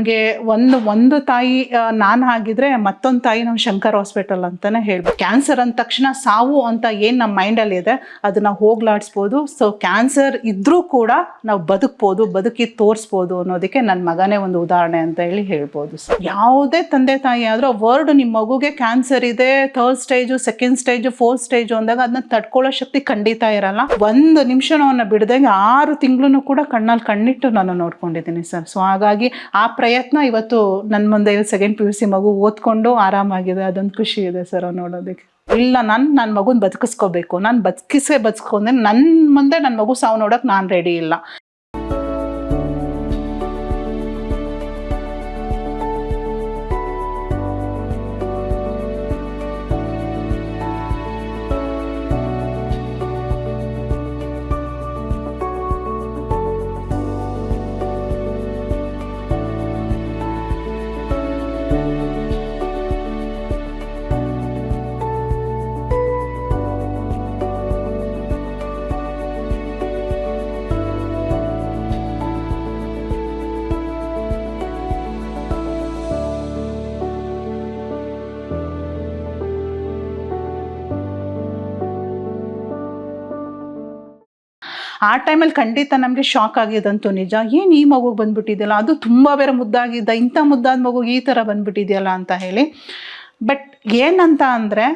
ನಮಗೆ ಒಂದು ತಾಯಿ ನಾನು ಆಗಿದ್ರೆ ಮತ್ತೊಂದು ತಾಯಿ ನಾವು ಶಂಕರ್ ಹಾಸ್ಪಿಟಲ್ ಅಂತಲೇ ಹೇಳ್ಬೋದು. ಕ್ಯಾನ್ಸರ್ ಅಂದ ತಕ್ಷಣ ಸಾವು ಅಂತ ಏನು ನಮ್ಮ ಮೈಂಡಲ್ಲಿ ಇದೆ ಅದನ್ನು ಹೋಗ್ಲಾಡಿಸ್ಬೋದು. ಸೊ ಕ್ಯಾನ್ಸರ್ ಇದ್ದರೂ ಕೂಡ ನಾವು ಬದುಕಿ ತೋರಿಸ್ಬೋದು ಅನ್ನೋದಕ್ಕೆ ನನ್ನ ಮಗನೇ ಒಂದು ಉದಾಹರಣೆ ಅಂತ ಹೇಳ್ಬೋದು ಸರ್. ಯಾವುದೇ ತಂದೆ ತಾಯಿ ಆದರೂ ವರ್ಡ್ ನಿಮ್ಮ ಮಗುಗೆ ಕ್ಯಾನ್ಸರ್ ಇದೆ, 3rd stage, 2nd stage, 4th stage ಅಂದಾಗ ಅದನ್ನ ತಡ್ಕೊಳ್ಳೋ ಶಕ್ತಿ ಖಂಡಿತ ಇರಲ್ಲ. ಒಂದು ನಿಮಿಷವನ್ನು ಬಿಡದಂಗೆ 6 ತಿಂಗಳು ಕೂಡ ಕಣ್ಣಲ್ಲಿ ಕಣ್ಣಿಟ್ಟು ನಾನು ನೋಡ್ಕೊಂಡಿದ್ದೀನಿ ಸರ್. ಸೊ ಹಾಗಾಗಿ ಆ ಪ್ರಯತ್ನ ಇವತ್ತು ನನ್ನ ಮುಂದೆ 2nd PUC ಮಗು ಓದ್ಕೊಂಡು ಆರಾಮಾಗಿದೆ. ಅದೊಂದು ಖುಷಿ ಇದೆ ಸರ್ ನೋಡೋದಕ್ಕೆ. ಇಲ್ಲ, ನನ್ನ ಮಗುನ ಬದುಕಿಸ್ಕೋಬೇಕು, ನಾನು ಬದುಕಿಸ್ಕೊಂಡೆ ನನ್ನ ಮುಂದೆ ನನ್ನ ಮಗು ಸಾವು ನೋಡೋಕೆ ನಾನು ರೆಡಿ ಇಲ್ಲ. ಆ ಟೈಮಲ್ಲಿ ಖಂಡಿತ ನಮಗೆ ಶಾಕ್ ಆಗಿದಂತೂ ನಿಜ. ಏನು ಈ ಮಗುಗೆ ಬಂದ್ಬಿಟ್ಟಿದೆಯಲ್ಲ, ಅದು ತುಂಬ ಬೇರೆ ಮುದ್ದಾಗಿದ್ದ, ಇಂಥ ಮುದ್ದಾದ ಮಗುಗೆ ಈ ಥರ ಬಂದ್ಬಿಟ್ಟಿದೆಯಲ್ಲ ಅಂತ ಹೇಳಿ. ಬಟ್ ಏನಂತ ಅಂದರೆ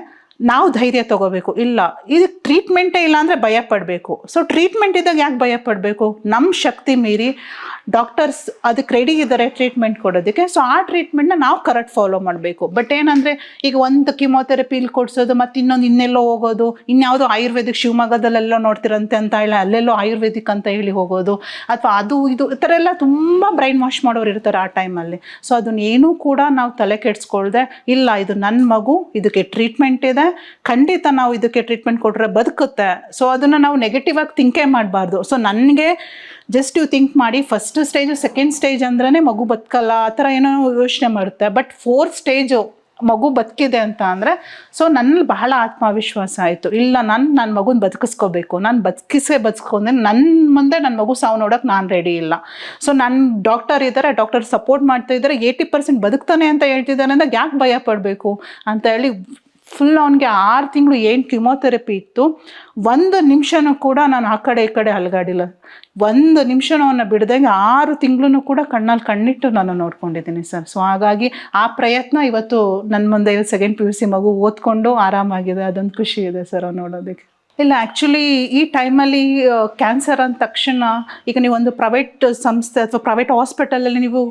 ನಾವು ಧೈರ್ಯ ತೊಗೋಬೇಕು. ಇಲ್ಲ, ಇದಕ್ಕೆ ಟ್ರೀಟ್ಮೆಂಟೇ ಇಲ್ಲ ಅಂದರೆ ಭಯ ಪಡಬೇಕು. ಸೊ ಟ್ರೀಟ್ಮೆಂಟ್ ಇದ್ದಾಗ ಯಾಕೆ ಭಯ ಪಡಬೇಕು? ನಮ್ಮ ಶಕ್ತಿ ಮೀರಿ ಡಾಕ್ಟರ್ಸ್ ಅದಕ್ಕೆ ರೆಡಿ ಇದ್ದಾರೆ ಟ್ರೀಟ್ಮೆಂಟ್ ಕೊಡೋದಕ್ಕೆ. ಸೊ ಆ ಟ್ರೀಟ್ಮೆಂಟ್ನ ನಾವು ಕರೆಕ್ಟ್ ಫಾಲೋ ಮಾಡಬೇಕು. ಬಟ್ ಏನಂದರೆ ಈಗ ಒಂದು ಕಿಮೋಥೆರಪಿ ಇಲ್ಲಿ ಕೊಡಿಸೋದು, ಮತ್ತು ಇನ್ನೆಲ್ಲೋ ಹೋಗೋದು, ಇನ್ಯಾವುದೋ ಆಯುರ್ವೇದಿಕ್ ಶಿವಮೊಗ್ಗದಲ್ಲೆಲ್ಲೋ ನೋಡ್ತಿರಂತೆ ಅಂತ ಹೇಳಿ ಅಲ್ಲೆಲ್ಲೋ ಆಯುರ್ವೇದಿಕ್ ಅಂತ ಹೇಳಿ ಹೋಗೋದು, ಅಥವಾ ಅದು ಇದು ಈ ಥರ ಎಲ್ಲ ತುಂಬ ಬ್ರೈನ್ ವಾಶ್ ಮಾಡೋರು ಇರ್ತಾರೆ ಆ ಟೈಮಲ್ಲಿ. ಸೊ ಅದನ್ನೇನೂ ಕೂಡ ನಾವು ತಲೆ ಕೆಡಿಸ್ಕೊಳ್ದೆ, ಇಲ್ಲ ಇದು ನನ್ನ ಮಗು, ಇದಕ್ಕೆ ಟ್ರೀಟ್ಮೆಂಟ್ ಇದೆ, ಖಂಡಿತ ನಾವು ಇದಕ್ಕೆ ಟ್ರೀಟ್ಮೆಂಟ್ ಕೊಟ್ಟರೆ ಬದುಕುತ್ತೆ. ಸೊ ಅದನ್ನು ನಾವು ನೆಗೆಟಿವ್ ಆಗಿ ಥಿಂಕೇ ಮಾಡಬಾರ್ದು. ಸೊ ನನಗೆ ಜಸ್ಟ್ ಯು ಥಿಂಕ್ ಮಾಡಿ, 1st ಸ್ಟೇಜು 2nd ಸ್ಟೇಜ್ ಅಂದ್ರೇ ಮಗು ಬದುಕಲ್ಲ ಆ ಥರ ಏನೋ ಯೋಚನೆ ಮಾಡುತ್ತೆ. ಬಟ್ 4th ಸ್ಟೇಜು ಮಗು ಬದುಕಿದೆ ಅಂತ ಅಂದರೆ ಸೊ ನನ್ನಲ್ಲಿ ಬಹಳ ಆತ್ಮವಿಶ್ವಾಸ ಆಯಿತು. ಇಲ್ಲ, ನನ್ನ ಮಗುನ ಬದುಕಿಸ್ಕೋಬೇಕು, ನಾನು ಬದುಕಿಸ್ಕೊಂಡೆ ನನ್ನ ಮುಂದೆ ನನ್ನ ಮಗು ಸಾವು ನೋಡೋಕೆ ನಾನು ರೆಡಿ ಇಲ್ಲ. ಸೊ ನನ್ನ ಡಾಕ್ಟರ್ ಇದ್ದಾರೆ, ಡಾಕ್ಟರ್ ಸಪೋರ್ಟ್ ಮಾಡ್ತಾ ಇದ್ದಾರೆ, 80% ಬದುಕ್ತಾನೆ ಅಂತ ಹೇಳ್ತಿದ್ದಾನೆ ಅಂದಾಗ ಯಾಕೆ ಭಯ ಪಡಬೇಕು ಅಂತ ಹೇಳಿ ಫುಲ್ ಅವನಿಗೆ 6 ತಿಂಗಳು ಏನು ಕಿಮೋಥೆರಪಿ ಇತ್ತು, 1 ನಿಮಿಷನೂ ಕೂಡ ನಾನು ಆ ಕಡೆ ಈ ಕಡೆ ಅಲಗಾಡಿಲ್ಲ. 1 ನಿಮಿಷನೂ ಬಿಡದಂಗೆ 6 ತಿಂಗಳು ಕೂಡ ಕಣ್ಣಲ್ಲಿ ಕಣ್ಣಿಟ್ಟು ನಾನು ನೋಡ್ಕೊಂಡಿದ್ದೀನಿ ಸರ್. ಸೊ ಹಾಗಾಗಿ ಆ ಪ್ರಯತ್ನ ಇವತ್ತು ನನ್ನ ಮುಂದೆ 2nd PUC ಮಗು ಓದ್ಕೊಂಡು ಆರಾಮಾಗಿದೆ. ಅದೊಂದು ಖುಷಿ ಇದೆ ಸರ್ ನೋಡೋದಕ್ಕೆ. ಇಲ್ಲ, ಆ್ಯಕ್ಚುಲಿ ಈ ಟೈಮಲ್ಲಿ ಕ್ಯಾನ್ಸರ್ ಅಂದ ತಕ್ಷಣ ಈಗ ನೀವು ಒಂದು ಪ್ರೈವೇಟ್ ಸಂಸ್ಥೆ ಅಥವಾ ಪ್ರೈವೇಟ್ ಹಾಸ್ಪಿಟಲಲ್ಲಿ ನೀವು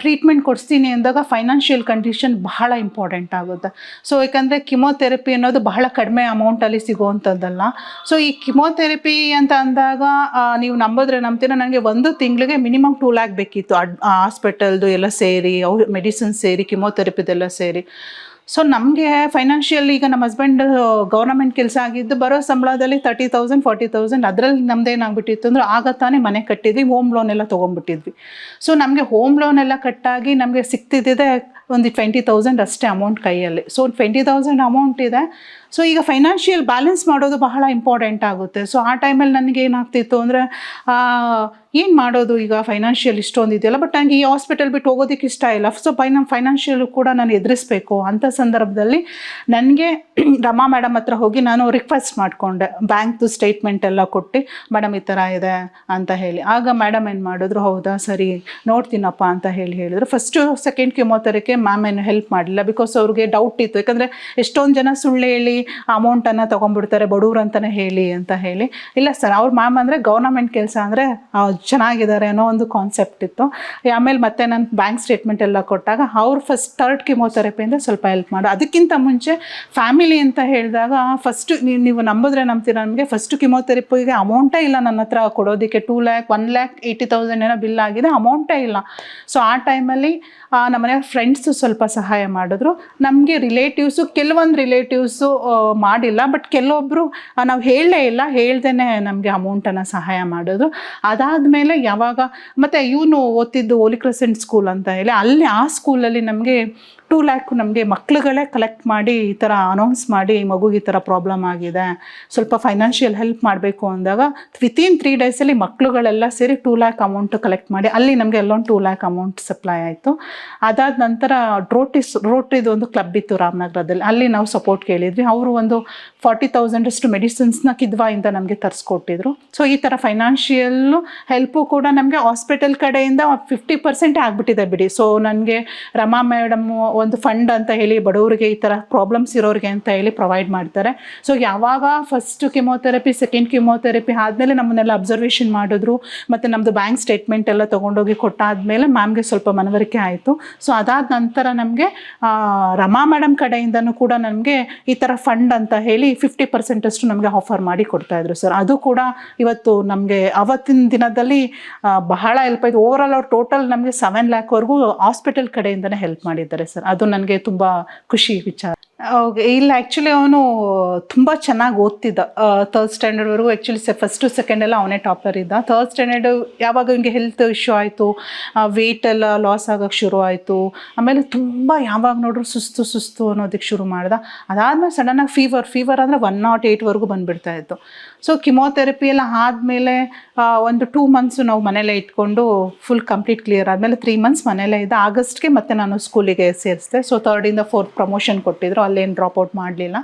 ಟ್ರೀಟ್ಮೆಂಟ್ ಕೊಡಿಸ್ತೀನಿ ಅಂದಾಗ ಫೈನಾನ್ಷಿಯಲ್ ಕಂಡೀಷನ್ ಬಹಳ ಇಂಪಾರ್ಟೆಂಟ್ ಆಗುತ್ತೆ. ಸೊ ಯಾಕಂದರೆ ಕಿಮೋಥೆರಪಿ ಅನ್ನೋದು ಬಹಳ ಕಡಿಮೆ ಅಮೌಂಟಲ್ಲಿ ಸಿಗುವಂಥದ್ದಲ್ಲ. ಸೊ ಈ ಕಿಮೋಥೆರಪಿ ಅಂತ ಅಂದಾಗ ನೀವು ನಂಬಿದ್ರೆ ನಂಬ್ತೀರ, ನನಗೆ 1 ತಿಂಗಳಿಗೆ ಮಿನಿಮಮ್ 2 lakh ಬೇಕಿತ್ತು. ಹಾಸ್ಪಿಟಲ್ದು ಎಲ್ಲ ಸೇರಿ, ಮೆಡಿಸಿನ್ ಸೇರಿ, ಕಿಮೋಥೆರಪಿದೆಲ್ಲ ಸೇರಿ. ಸೊ ನಮಗೆ ಫೈನಾನ್ಷಿಯಲ್, ಈಗ ನಮ್ಮ ಹಸ್ಬೆಂಡ್ ಗೌರ್ಮೆಂಟ್ ಕೆಲಸ ಆಗಿದ್ದು ಬರೋ ಸಂಬಳದಲ್ಲಿ 30,000 40,000 ಅದರಲ್ಲಿ ನಮ್ದೇನಾಗ್ಬಿಟ್ಟಿತ್ತು ಅಂದರೆ ಆಗ ತಾನೇ ಮನೆ ಕಟ್ಟಿದ್ವಿ, ಹೋಮ್ ಲೋನ್ ಎಲ್ಲ ತೊಗೊಂಡ್ಬಿಟ್ಟಿದ್ವಿ. ಸೊ ನಮಗೆ ಹೋಮ್ ಲೋನ್ ಎಲ್ಲ ಕಟ್ಟಾಗಿ ನಮಗೆ ಸಿಗ್ತಿದ್ದಿದೆ ಒಂದು 20,000 ಅಷ್ಟೇ ಅಮೌಂಟ್ ಕೈಯಲ್ಲಿ. ಸೊ 20,000 ಅಮೌಂಟ್ ಇದೆ. ಸೊ ಈಗ ಫೈನಾನ್ಷಿಯಲ್ ಬ್ಯಾಲೆನ್ಸ್ ಮಾಡೋದು ಬಹಳ ಇಂಪಾರ್ಟೆಂಟ್ ಆಗುತ್ತೆ. ಸೊ ಆ ಟೈಮಲ್ಲಿ ನನಗೆ ಏನಾಗ್ತಿತ್ತು ಅಂದರೆ ಏನು ಮಾಡೋದು ಈಗ, ಫೈನಾನ್ಷಿಯಲ್ ಇಷ್ಟೊಂದು ಇದೆಯಲ್ಲ, ಬಟ್ ನನಗೆ ಈ ಹಾಸ್ಪಿಟಲ್ ಬಿಟ್ಟು ಹೋಗೋದಕ್ಕೆ ಇಷ್ಟ ಇಲ್ಲ. ಸೊ ಫೈನಾನ್ಷಿಯಲ್ ಕೂಡ ನಾನು ಎದುರಿಸ್ಬೇಕು. ಅಂಥ ಸಂದರ್ಭದಲ್ಲಿ ನನಗೆ ರಮಾ ಮೇಡಮ್ ಹತ್ರ ಹೋಗಿ ನಾನು ರಿಕ್ವೆಸ್ಟ್ ಮಾಡಿಕೊಂಡೆ, ಬ್ಯಾಂಕ್ದು ಸ್ಟೇಟ್ಮೆಂಟ್ ಎಲ್ಲ ಕೊಟ್ಟು, ಮೇಡಮ್ ಈ ಥರ ಇದೆ ಅಂತ ಹೇಳಿ. ಆಗ ಮೇಡಮ್ ಏನು ಮಾಡಿದ್ರು, ಹೌದಾ ಸರಿ ನೋಡ್ತೀನಪ್ಪ ಅಂತ ಹೇಳಿದ್ರು. 1st 2nd ಕಿಮೋಥೆರಪಿಗೆ ಮ್ಯಾಮ್ ಏನು ಹೆಲ್ಪ್ ಮಾಡಲಿಲ್ಲ, ಬಿಕಾಸ್ ಅವ್ರಿಗೆ ಡೌಟ್ ಇತ್ತು. ಯಾಕಂದರೆ ಎಷ್ಟೊಂದು ಜನ ಸುಳ್ಳು ಹೇಳಿ ಅಮೌಂಟನ್ನು ತೊಗೊಂಡ್ಬಿಡ್ತಾರೆ ಬಡವ್ರು ಅಂತಲೇ ಅಂತ ಹೇಳಿ. ಇಲ್ಲ ಸರ್, ಅವ್ರ ಮ್ಯಾಮ್ ಅಂದರೆ ಗೌರ್ಮೆಂಟ್ ಕೆಲಸ ಅಂದರೆ ಚೆನ್ನಾಗಿದ್ದಾರೆ ಅನ್ನೋ ಒಂದು ಕಾನ್ಸೆಪ್ಟ್ ಇತ್ತು. ಆಮೇಲೆ ಮತ್ತೆ ನಾನು ಬ್ಯಾಂಕ್ ಸ್ಟೇಟ್ಮೆಂಟ್ ಎಲ್ಲ ಕೊಟ್ಟಾಗ ಅವ್ರು 1st 3rd ಕಿಮೋಥೆರಪಿಯಿಂದ ಸ್ವಲ್ಪ ಹೆಲ್ಪ್ ಮಾಡು. ಅದಕ್ಕಿಂತ ಮುಂಚೆ ಫ್ಯಾಮಿಲಿ ಅಂತ ಹೇಳಿದಾಗ ಫಸ್ಟು ನೀವು ನಂಬಿದ್ರೆ ನಂಬ್ತೀರ, ನಮಗೆ 1st ಕಿಮೋಥೆರಪಿಗೆ ಅಮೌಂಟೇ ಇಲ್ಲ ನನ್ನ ಹತ್ರ ಕೊಡೋದಕ್ಕೆ. 2 lakh 1,80,000 ಏನೋ ಬಿಲ್ ಆಗಿದೆ, ಅಮೌಂಟೇ ಇಲ್ಲ. ಸೊ ಆ ಟೈಮಲ್ಲಿ ನಮ್ಮ ಮನೆಯ ಫ್ರೆಂಡ್ಸು ಸ್ವಲ್ಪ ಸಹಾಯ ಮಾಡಿದ್ರು. ನಮಗೆ ರಿಲೇಟಿವ್ಸು, ಕೆಲವೊಂದು ರಿಲೇಟಿವ್ಸು ಮಾಡಿಲ್ಲ, ಬಟ್ ಕೆಲವೊಬ್ಬರು ನಾವು ಹೇಳಲೇ ಇಲ್ಲ, ಹೇಳ್ದೇ ನಮಗೆ ಅಮೌಂಟನ್ನು ಸಹಾಯ ಮಾಡಿದ್ರು. ಅದಾದಮೇಲೆ ಯಾವಾಗ ಮತ್ತು ಇವನು ಓದ್ತಿದ್ದು ಹೋಲಿ ಕ್ರೆಸೆಂಟ್ ಸ್ಕೂಲ್ ಅಂತ ಹೇಳಿ, ಅಲ್ಲಿ ಆ ಸ್ಕೂಲಲ್ಲಿ ನಮಗೆ 2 ಲ್ಯಾಕ್ ನಮಗೆ ಮಕ್ಳುಗಳೇ ಕಲೆಕ್ಟ್ ಮಾಡಿ ಈ ಥರ ಅನೌನ್ಸ್ ಮಾಡಿ ಮಗುಗೆ ಈ ಥರ ಪ್ರಾಬ್ಲಮ್ ಆಗಿದೆ, ಸ್ವಲ್ಪ ಫೈನಾನ್ಷಿಯಲ್ ಹೆಲ್ಪ್ ಮಾಡಬೇಕು ಅಂದಾಗ ವಿತಿನ್ 3 ಡೇಸಲ್ಲಿ ಮಕ್ಳುಗಳೆಲ್ಲ ಸೇರಿ 2 ಲ್ಯಾಕ್ ಅಮೌಂಟ್ ಕಲೆಕ್ಟ್ ಮಾಡಿ ಅಲ್ಲಿ ನಮಗೆ ಅಲ್ಲೊಂದು 2 ಲ್ಯಾಕ್ ಅಮೌಂಟ್ ಸಪ್ಲೈ ಆಯಿತು. ಅದಾದ ನಂತರ ರೋಟ್ರಿದು ಒಂದು ಕ್ಲಬ್ ಇತ್ತು ರಾಮನಗರದಲ್ಲಿ, ಅಲ್ಲಿ ನಾವು ಸಪೋರ್ಟ್ ಕೇಳಿದ್ವಿ. ಅವರು ಒಂದು 40,000 ಅಷ್ಟು ಮೆಡಿಸಿನ್ಸ್ನ ಕಿದ್ವಾಯಿಂದ ನಮಗೆ ತರಿಸ್ಕೊಟ್ಟಿದ್ರು. ಸೊ ಈ ಥರ ಫೈನಾನ್ಷಿಯಲ್ ಹೆಲ್ಪು ಕೂಡ ನಮಗೆ ಹಾಸ್ಪಿಟಲ್ ಕಡೆಯಿಂದ 50% ಆಗಿಬಿಟ್ಟಿದೆ ಬಿಡಿ. ಸೊ ನನಗೆ ರಮಾ ಮೇಡಮ್ ಒಂದು ಫಂಡ್ ಅಂತ ಹೇಳಿ ಬಡವರಿಗೆ ಈ ಥರ ಪ್ರಾಬ್ಲಮ್ಸ್ ಇರೋರಿಗೆ ಅಂತ ಹೇಳಿ ಪ್ರೊವೈಡ್ ಮಾಡ್ತಾರೆ. ಸೊ ಯಾವಾಗ ಫಸ್ಟ್ ಕಿಮೋಥೆರಪಿ, ಸೆಕೆಂಡ್ ಕಿಮೋಥೆರಪಿ ಆದಮೇಲೆ ನಮ್ಮನ್ನೆಲ್ಲ ಅಬ್ಸರ್ವೇಷನ್ ಮಾಡಿದ್ರು, ಮತ್ತು ನಮ್ಮದು ಬ್ಯಾಂಕ್ ಸ್ಟೇಟ್ಮೆಂಟ್ ಎಲ್ಲ ತೊಗೊಂಡೋಗಿ ಕೊಟ್ಟಾದಮೇಲೆ ಮ್ಯಾಮ್ಗೆ ಸ್ವಲ್ಪ ಮನವರಿಕೆ ಆಯಿತು. ಸೊ ಅದಾದ ನಂತರ ನಮಗೆ ರಮಾ ಮೇಡಮ್ ಕಡೆಯಿಂದನೂ ಕೂಡ ನಮಗೆ ಈ ಥರ ಫಂಡ್ ಅಂತ ಹೇಳಿ 50% ಅಷ್ಟು ನಮಗೆ ಆಫರ್ ಮಾಡಿ ಕೊಡ್ತಾಯಿದ್ರು ಸರ್. ಅದು ಕೂಡ ಇವತ್ತು ನಮಗೆ ಅವತ್ತಿನ ದಿನದಲ್ಲಿ ಬಹಳ ಹೆಲ್ಪ್ ಆಯಿತು. ಓವರಾಲ್ ಅವ್ರು ಟೋಟಲ್ ನಮಗೆ 7 ಲ್ಯಾಕ್ವರೆಗೂ ಹಾಸ್ಪಿಟಲ್ ಕಡೆಯಿಂದನೇ ಹೆಲ್ಪ್ ಮಾಡಿದ್ದಾರೆ ಸರ್. ಅದು ನನಗೆ ತುಂಬ ಖುಷಿ ವಿಚಾರ. ಇಲ್ಲ, ಆ್ಯಕ್ಚುಲಿ ಅವನು ತುಂಬ ಚೆನ್ನಾಗಿ ಓದ್ತಿದ್ದ. 3rd ಸ್ಟ್ಯಾಂಡರ್ಡ್ವರೆಗೂ ಆ್ಯಕ್ಚುಲಿ ಫಸ್ಟು ಸೆಕೆಂಡ್ ಎಲ್ಲ ಅವನೇ ಟಾಪರ್ ಇದ್ದ. 3rd ಸ್ಟ್ಯಾಂಡರ್ಡು ಯಾವಾಗ ಇವನಿಗೆ ಹೆಲ್ತ್ ಇಶ್ಯೂ ಆಯಿತು, ವೆಯ್ಟ್ ಎಲ್ಲ ಲಾಸ್ ಆಗೋಕ್ಕೆ ಶುರು ಆಯಿತು. ಆಮೇಲೆ ತುಂಬ ಯಾವಾಗ ನೋಡ್ರು ಸುಸ್ತು ಅನ್ನೋದಕ್ಕೆ ಶುರು ಮಾಡ್ದ. ಅದಾದಮೇಲೆ ಸಡನ್ನಾಗಿ ಫೀವರ್ ಅಂದರೆ 108ವರೆಗೂ ಬಂದುಬಿಡ್ತಾ ಇತ್ತು. ಸೊ ಕಿಮೋಥೆರಪಿ ಎಲ್ಲ ಆದಮೇಲೆ ಒಂದು 2 ಮಂತ್ಸು ನಾವು ಮನೇಲೇ ಇಟ್ಕೊಂಡು ಫುಲ್ ಕಂಪ್ಲೀಟ್ ಕ್ಲಿಯರ್ ಆದಮೇಲೆ 3 ಮಂತ್ಸ್ ಮನೇಲೇ ಇದ್ದ. ಆಗಸ್ಟ್ಗೆ ಮತ್ತೆ ನಾನು ಸ್ಕೂಲಿಗೆ ಸೇರಿಸಿದೆ. ಸೊ 3ರಿಂದ 4th ಪ್ರಮೋಷನ್ ಕೊಟ್ಟಿದ್ರು, ಅಲ್ಲೇನು ಡ್ರಾಪ್ಔಟ್ ಮಾಡಲಿಲ್ಲ.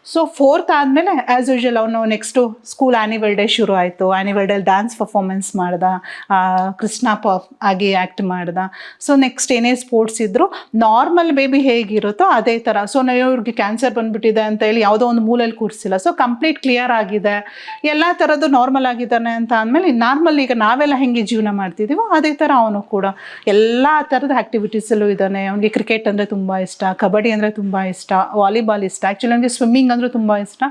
ಸೊ 4th ಆದಮೇಲೆ ಆ್ಯಸ್ ಯೂಶ್ವಲ್ ಅವನು ನೆಕ್ಸ್ಟು ಸ್ಕೂಲ್ ಆ್ಯನಿವಲ್ ಡೇ ಶುರು ಆಯಿತು. ಆ್ಯನಿವಲ್ ಡೇಲಿ ಡ್ಯಾನ್ಸ್ ಪರ್ಫಾರ್ಮೆನ್ಸ್ ಮಾಡ್ದ, ಕೃಷ್ಣ ಆಗಿ ಆ್ಯಕ್ಟ್ ಮಾಡ್ದ. ಸೊ ನೆಕ್ಸ್ಟ್ ಏನೇ ಸ್ಪೋರ್ಟ್ಸ್ ಇದ್ದರೂ ನಾರ್ಮಲ್ ಬೇಬಿ ಹೇಗಿರುತ್ತೋ ಅದೇ ಥರ. ಸೊ ನಾವು ಇವ್ರಿಗೆ ಕ್ಯಾನ್ಸರ್ ಬಂದುಬಿಟ್ಟಿದೆ ಅಂತ ಹೇಳಿ ಯಾವುದೋ ಒಂದು ಮೂಲೆಯಲ್ಲಿ ಕೂರಿಸಿಲ್ಲ. ಸೊ ಕಂಪ್ಲೀಟ್ ಕ್ಲಿಯರ್ ಆಗಿದೆ, ಎಲ್ಲ ಥರದ್ದು ನಾರ್ಮಲ್ ಆಗಿದ್ದಾನೆ ಅಂತ ಅಂದಮೇಲೆ ನಾರ್ಮಲ್ ಈಗ ನಾವೆಲ್ಲ ಹೆಂಗೆ ಜೀವನ ಮಾಡ್ತಿದ್ದೀವೋ ಅದೇ ಥರ ಅವನು ಕೂಡ ಎಲ್ಲ ಥರದ ಆ್ಯಕ್ಟಿವಿಟೀಸಲ್ಲೂ ಇದ್ದಾನೆ. ಅವನಿಗೆ ಕ್ರಿಕೆಟ್ ಅಂದರೆ ತುಂಬ ಇಷ್ಟ, ಕಬಡ್ಡಿ ಅಂದರೆ ತುಂಬ ಇಷ್ಟ, ವಾಲಿಬಾಲ್ ಇಷ್ಟ. ಆ್ಯಕ್ಚುಲಿ ನನಗೆ ಸ್ವಿಮ್ಮಿಂಗ್ ಅಂದರೆ ತುಂಬ ಇಷ್ಟ.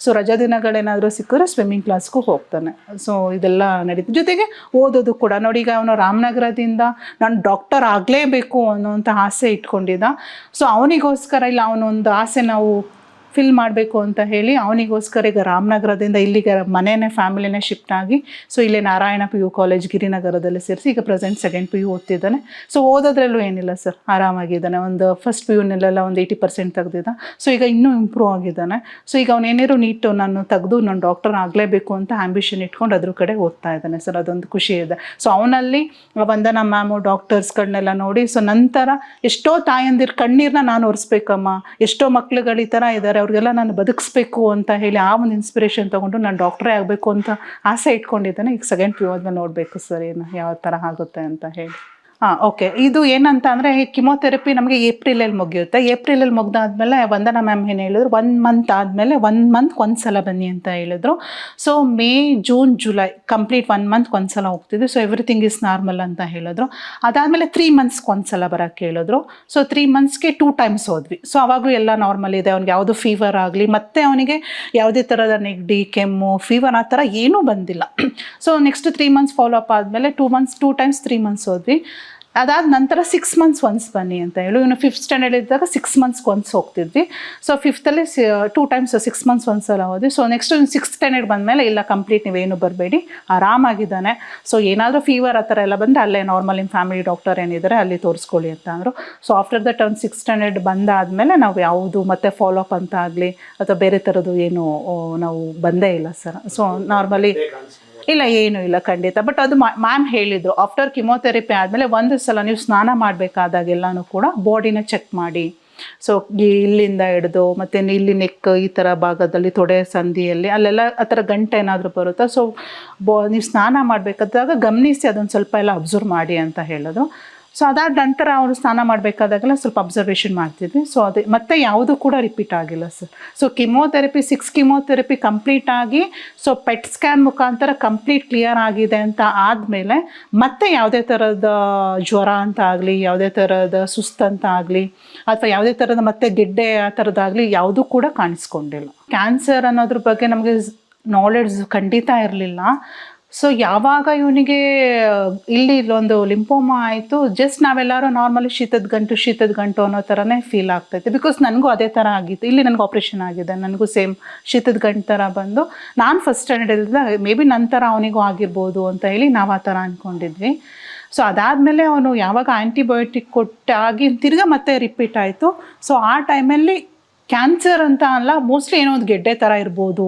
ಸೊ ರಜಾ ದಿನಗಳೇನಾದರೂ ಸಿಕ್ಕಿದ್ರೆ ಸ್ವಿಮ್ಮಿಂಗ್ ಕ್ಲಾಸ್ಗೂ ಹೋಗ್ತಾನೆ. ಸೊ ಇದೆಲ್ಲ ನಡೀತು. ಜೊತೆಗೆ ಓದೋದು ಕೂಡ ನೋಡಿ, ಈಗ ಅವನು ರಾಮನಗರದಿಂದ ನಾನು ಡಾಕ್ಟರ್ ಆಗಲೇಬೇಕು ಅನ್ನೋಂಥ ಆಸೆ ಇಟ್ಕೊಂಡಿದ್ದ. ಸೊ ಅವನಿಗೋಸ್ಕರ ಇಲ್ಲ, ಅವನೊಂದು ಆಸೆ ನಾವು ಫಿಲ್ ಮಾಡಬೇಕು ಅಂತ ಹೇಳಿ ಅವನಿಗೋಸ್ಕರ ಈಗ ರಾಮನಗರದಿಂದ ಇಲ್ಲಿಗೆ ಮನೆಯೇ ಫ್ಯಾಮಿಲಿನೇ ಶಿಫ್ಟ್ ಆಗಿ ಸೊ ಇಲ್ಲೇ ನಾರಾಯಣ PU ಕಾಲೇಜ್ ಗಿರಿನಗರದಲ್ಲಿ ಸೇರಿಸಿ ಈಗ ಪ್ರೆಸೆಂಟ್ 2nd PU ಓದ್ತಿದ್ದಾನೆ. ಸೊ ಓದೋದ್ರಲ್ಲೂ ಏನಿಲ್ಲ ಸರ್, ಆರಾಮಾಗಿದ್ದಾನೆ. ಒಂದು ಫಸ್ಟ್ PUನಲ್ಲೆಲ್ಲ ಒಂದು 80% ತೆಗೆದಿದ್ದ. ಸೊ ಈಗ ಇನ್ನೂ ಇಂಪ್ರೂವ್ ಆಗಿದ್ದಾನೆ. ಸೊ ಈಗ ಅವನೇನಾರು ನೀಟು ನಾನು ತೆಗೆದು ನಾನು ಡಾಕ್ಟರ್ ಆಗಲೇಬೇಕು ಅಂತ ಆ್ಯಂಬಿಷನ್ ಇಟ್ಕೊಂಡು ಅದ್ರ ಕಡೆ ಓದ್ತಾ ಇದ್ದಾನೆ ಸರ್. ಅದೊಂದು ಖುಷಿ ಇದೆ. ಸೊ ಅವನಲ್ಲಿ ವಂದನಾ ಮ್ಯಾಮು ಡಾಕ್ಟರ್ಸ್ಗಳನ್ನೆಲ್ಲ ನೋಡಿ ಸೊ ನಂತರ ಎಷ್ಟೋ ತಾಯಂದಿರ ಕಣ್ಣೀರನ್ನ ನಾನು ಒರೆಸ್ಬೇಕಮ್ಮ, ಎಷ್ಟೋ ಮಕ್ಳುಗಳು ಈ ಥರ ಇದ್ದಾರೆ, ಅವ್ರಿಗೆಲ್ಲ ನಾನು ಬದುಕಿಸ್ಬೇಕು ಅಂತ ಹೇಳಿ ಆ ಒಂದು ಇನ್ಸ್ಪಿರೇಷನ್ ತೊಗೊಂಡು ನಾನು ಡಾಕ್ಟ್ರೇ ಆಗಬೇಕು ಅಂತ ಆಸೆ ಇಟ್ಕೊಂಡಿದ್ದಾನೆ. ಈಗ 2nd PU ಆದ್ಮೇಲೆ ನೋಡಬೇಕು ಸರ್ ಏನು ಯಾವ ಥರ ಆಗುತ್ತೆ ಅಂತ ಹೇಳಿ. ಓಕೆ. ಇದು ಏನಂತ ಅಂದರೆ ಕಿಮೋಥೆರಪಿ ನಮಗೆ ಏಪ್ರಿಲಲ್ಲಿ ಮುಗಿಯುತ್ತೆ. ಏಪ್ರಿಲಲ್ಲಿ ಮುಗ್ದಾದ್ಮೇಲೆ ವಂದನಾ ಮ್ಯಾಮ್ ಏನು ಹೇಳಿದ್ರು, 1 ಮಂತ್ ಆದಮೇಲೆ 1 ಮಂತ್ಗೆ ಒಂದು ಸಲ ಬನ್ನಿ ಅಂತ ಹೇಳಿದ್ರು. So May, June, July complete 1 ಮಂತ್ಗೆ ಒಂದು ಸಲ ಹೋಗ್ತಿದ್ವಿ. ಸೊ ಎವ್ರಿಥಿಂಗ್ ಈಸ್ ನಾರ್ಮಲ್ ಅಂತ ಹೇಳಿದ್ರು. ಅದಾದಮೇಲೆ 3 ಮಂತ್ಸ್ಗೆ ಒಂದು ಸಲ ಬರೋಕ್ಕೆ ಹೇಳಿದ್ರು. ಸೊ 3 ಮಂತ್ಸ್ಗೆ 2 ಟೈಮ್ಸ್ ಹೋದ್ವಿ. ಸೊ ಅವಾಗಲೂ ಎಲ್ಲ ನಾರ್ಮಲ್ ಇದೆ, ಅವ್ನಿಗೆ ಯಾವುದು ಫೀವರ್ ಆಗಲಿ ಮತ್ತು ಅವನಿಗೆ ಯಾವುದೇ ಥರದ ನೆಗಡಿ, ಕೆಮ್ಮು, ಫೀವರ್ ಆ ಥರ ಏನೂ ಬಂದಿಲ್ಲ. So next 3 months follow up ಆದಮೇಲೆ 2 ಟೈಮ್ಸ್ 3 ಮಂತ್ಸ್ ಹೋದ್ವಿ. ಅದಾದ ನಂತರ 6 ಮಂತ್ಸ್ ಒನ್ಸ್ ಬನ್ನಿ ಅಂತ ಹೇಳಿ ಇವನು 5th ಸ್ಟ್ಯಾಂಡರ್ಡ್ ಇದ್ದಾಗ 6 ಮಂತ್ಸ್ಗೆ ಒನ್ಸ್ ಹೋಗ್ತಿದ್ವಿ. ಸೊ 5th 2 ಟೈಮ್ಸ್ 6 ಮಂತ್ಸ್ ಒಂದ್ಸಲ ಹೋದ್ವಿ. ಸೊ ನೆಕ್ಸ್ಟ್ 6th ಸ್ಟ್ಯಾಂಡರ್ಡ್ ಬಂದಮೇಲೆ ಇಲ್ಲ ಕಂಪ್ಲೀಟ್ ನೀವೇನು ಬರಬೇಡಿ, ಆರಾಮಾಗಿದ್ದಾನೆ. ಸೊ ಏನಾದರೂ ಫೀವರ್ ಆ ಥರ ಎಲ್ಲ ಬಂದರೆ ಅಲ್ಲೇ ನಾರ್ಮಲ್ ನಿಮ್ಮ ಫ್ಯಾಮಿಲಿ ಡಾಕ್ಟರ್ ಏನಿದ್ದಾರೆ ಅಲ್ಲಿ ತೋರಿಸ್ಕೊಳ್ಳಿ ಅಂತ ಅಂದರು. So after that 6th standard ಬಂದಾದಮೇಲೆ ನಾವು ಯಾವುದು ಮತ್ತೆ ಫಾಲೋ ಅಪ್ ಅಂತ ಆಗಲಿ ಅಥವಾ ಬೇರೆ ಥರದ್ದು ಏನು ನಾವು ಬಂದೇ ಇಲ್ಲ ಸರ್. ಸೊ ನಾರ್ಮಲಿ ಇಲ್ಲ ಏನೂ ಇಲ್ಲ ಖಂಡಿತ. ಬಟ್ ಅದು ಮ್ಯಾಮ್ ಹೇಳಿದರು ಆಫ್ಟರ್ ಕಿಮೋಥೆರಪಿ ಆದಮೇಲೆ ಒಂದು ಸಲ ನೀವು ಸ್ನಾನ ಮಾಡಬೇಕಾದಾಗೆಲ್ಲನೂ ಕೂಡ ಬಾಡಿನ ಚೆಕ್ ಮಾಡಿ. ಸೊ ಇಲ್ಲಿಂದ ಹಿಡ್ದು ಮತ್ತು ಇಲ್ಲಿ ನೆಕ್ ಈ ಥರ ಭಾಗದಲ್ಲಿ ತೊಡೆ ಸಂದಿಯಲ್ಲಿ ಅಲ್ಲೆಲ್ಲ ಆ ಥರ ಗಂಟೆ ಏನಾದರೂ ಬರುತ್ತಾ. ಸೊ ನೀವು ಸ್ನಾನ ಮಾಡಬೇಕಾದಾಗ ಗಮನಿಸಿ ಅದೊಂದು ಸ್ವಲ್ಪ ಎಲ್ಲ ಅಬ್ಸರ್ವ್ ಮಾಡಿ ಅಂತ ಹೇಳಿದ್ರು. ಸೊ ಅದಾದ ನಂತರ ಅವರು ಸ್ನಾನ ಮಾಡಬೇಕಾದಾಗೆಲ್ಲ ಸ್ವಲ್ಪ ಅಬ್ಸರ್ವೇಷನ್ ಮಾಡ್ತಿದ್ವಿ. ಸೊ ಅದೇ ಮತ್ತೆ ಯಾವುದೂ ಕೂಡ ರಿಪೀಟ್ ಆಗಿಲ್ಲ sir. So chemotherapy 6 chemotherapy complete ಆಗಿ ಸೊ ಪೆಟ್ ಸ್ಕ್ಯಾನ್ ಮುಖಾಂತರ ಕಂಪ್ಲೀಟ್ ಕ್ಲಿಯರ್ ಆಗಿದೆ ಅಂತ ಆದಮೇಲೆ ಮತ್ತೆ ಯಾವುದೇ ಥರದ ಜ್ವರ ಅಂತ ಆಗಲಿ, ಯಾವುದೇ ಥರದ ಸುಸ್ತಂತ ಆಗಲಿ ಅಥವಾ ಯಾವುದೇ ಥರದ ಮತ್ತೆ ಗೆಡ್ಡೆ ಆ ಥರದ್ದಾಗಲಿ ಯಾವುದೂ ಕೂಡ ಕಾಣಿಸ್ಕೊಂಡಿಲ್ಲ. ಕ್ಯಾನ್ಸರ್ ಅನ್ನೋದ್ರ ಬಗ್ಗೆ ನಮಗೆ ನಾಲೆಡ್ಜ್ ಖಂಡಿತ ಇರಲಿಲ್ಲ. ಸೊ ಯಾವಾಗ ಇವನಿಗೆ ಇಲ್ಲೊಂದು ಲಿಂಫೋಮಾ ಆಯಿತು, ಜಸ್ಟ್ ನಾವೆಲ್ಲರೂ ನಾರ್ಮಲಿ ಶೀತದ ಗಂಟು ಅನ್ನೋ ಥರನೇ ಫೀಲ್ ಆಗ್ತೈತೆ. ಬಿಕಾಸ್ ನನಗೂ ಅದೇ ಥರ ಆಗಿತ್ತು. ಇಲ್ಲಿ ನನಗೆ ಆಪ್ರೇಷನ್ ಆಗಿದೆ, ನನಗೂ ಸೇಮ್ ಶೀತದ ಗಂಟು ಥರ ಬಂದು ನಾನು ಫಸ್ಟ್ ಸ್ಟ್ಯಾಂಡರ್ಡ್ ಇದ್ದಾಗ ಮೇ ಬಿ ನಂತರ ಅವನಿಗೂ ಆಗಿರ್ಬೋದು ಅಂತ ಹೇಳಿ ನಾವು ಆ ಥರ ಅಂದ್ಕೊಂಡಿದ್ವಿ. ಸೊ ಅದಾದಮೇಲೆ ಅವನು ಯಾವಾಗ ಆ್ಯಂಟಿಬಯೋಟಿಕ್ ಕೊಟ್ಟಾಗಿ ತಿರ್ಗಾ ಮತ್ತೆ ರಿಪೀಟ್ ಆಯಿತು. ಸೊ ಆ ಟೈಮಲ್ಲಿ ಕ್ಯಾನ್ಸರ್ ಅಂತ ಅಲ್ಲ, ಮೋಸ್ಟ್ಲಿ ಏನೋ ಒಂದು ಗೆಡ್ಡೆ ಥರ ಇರ್ಬೋದು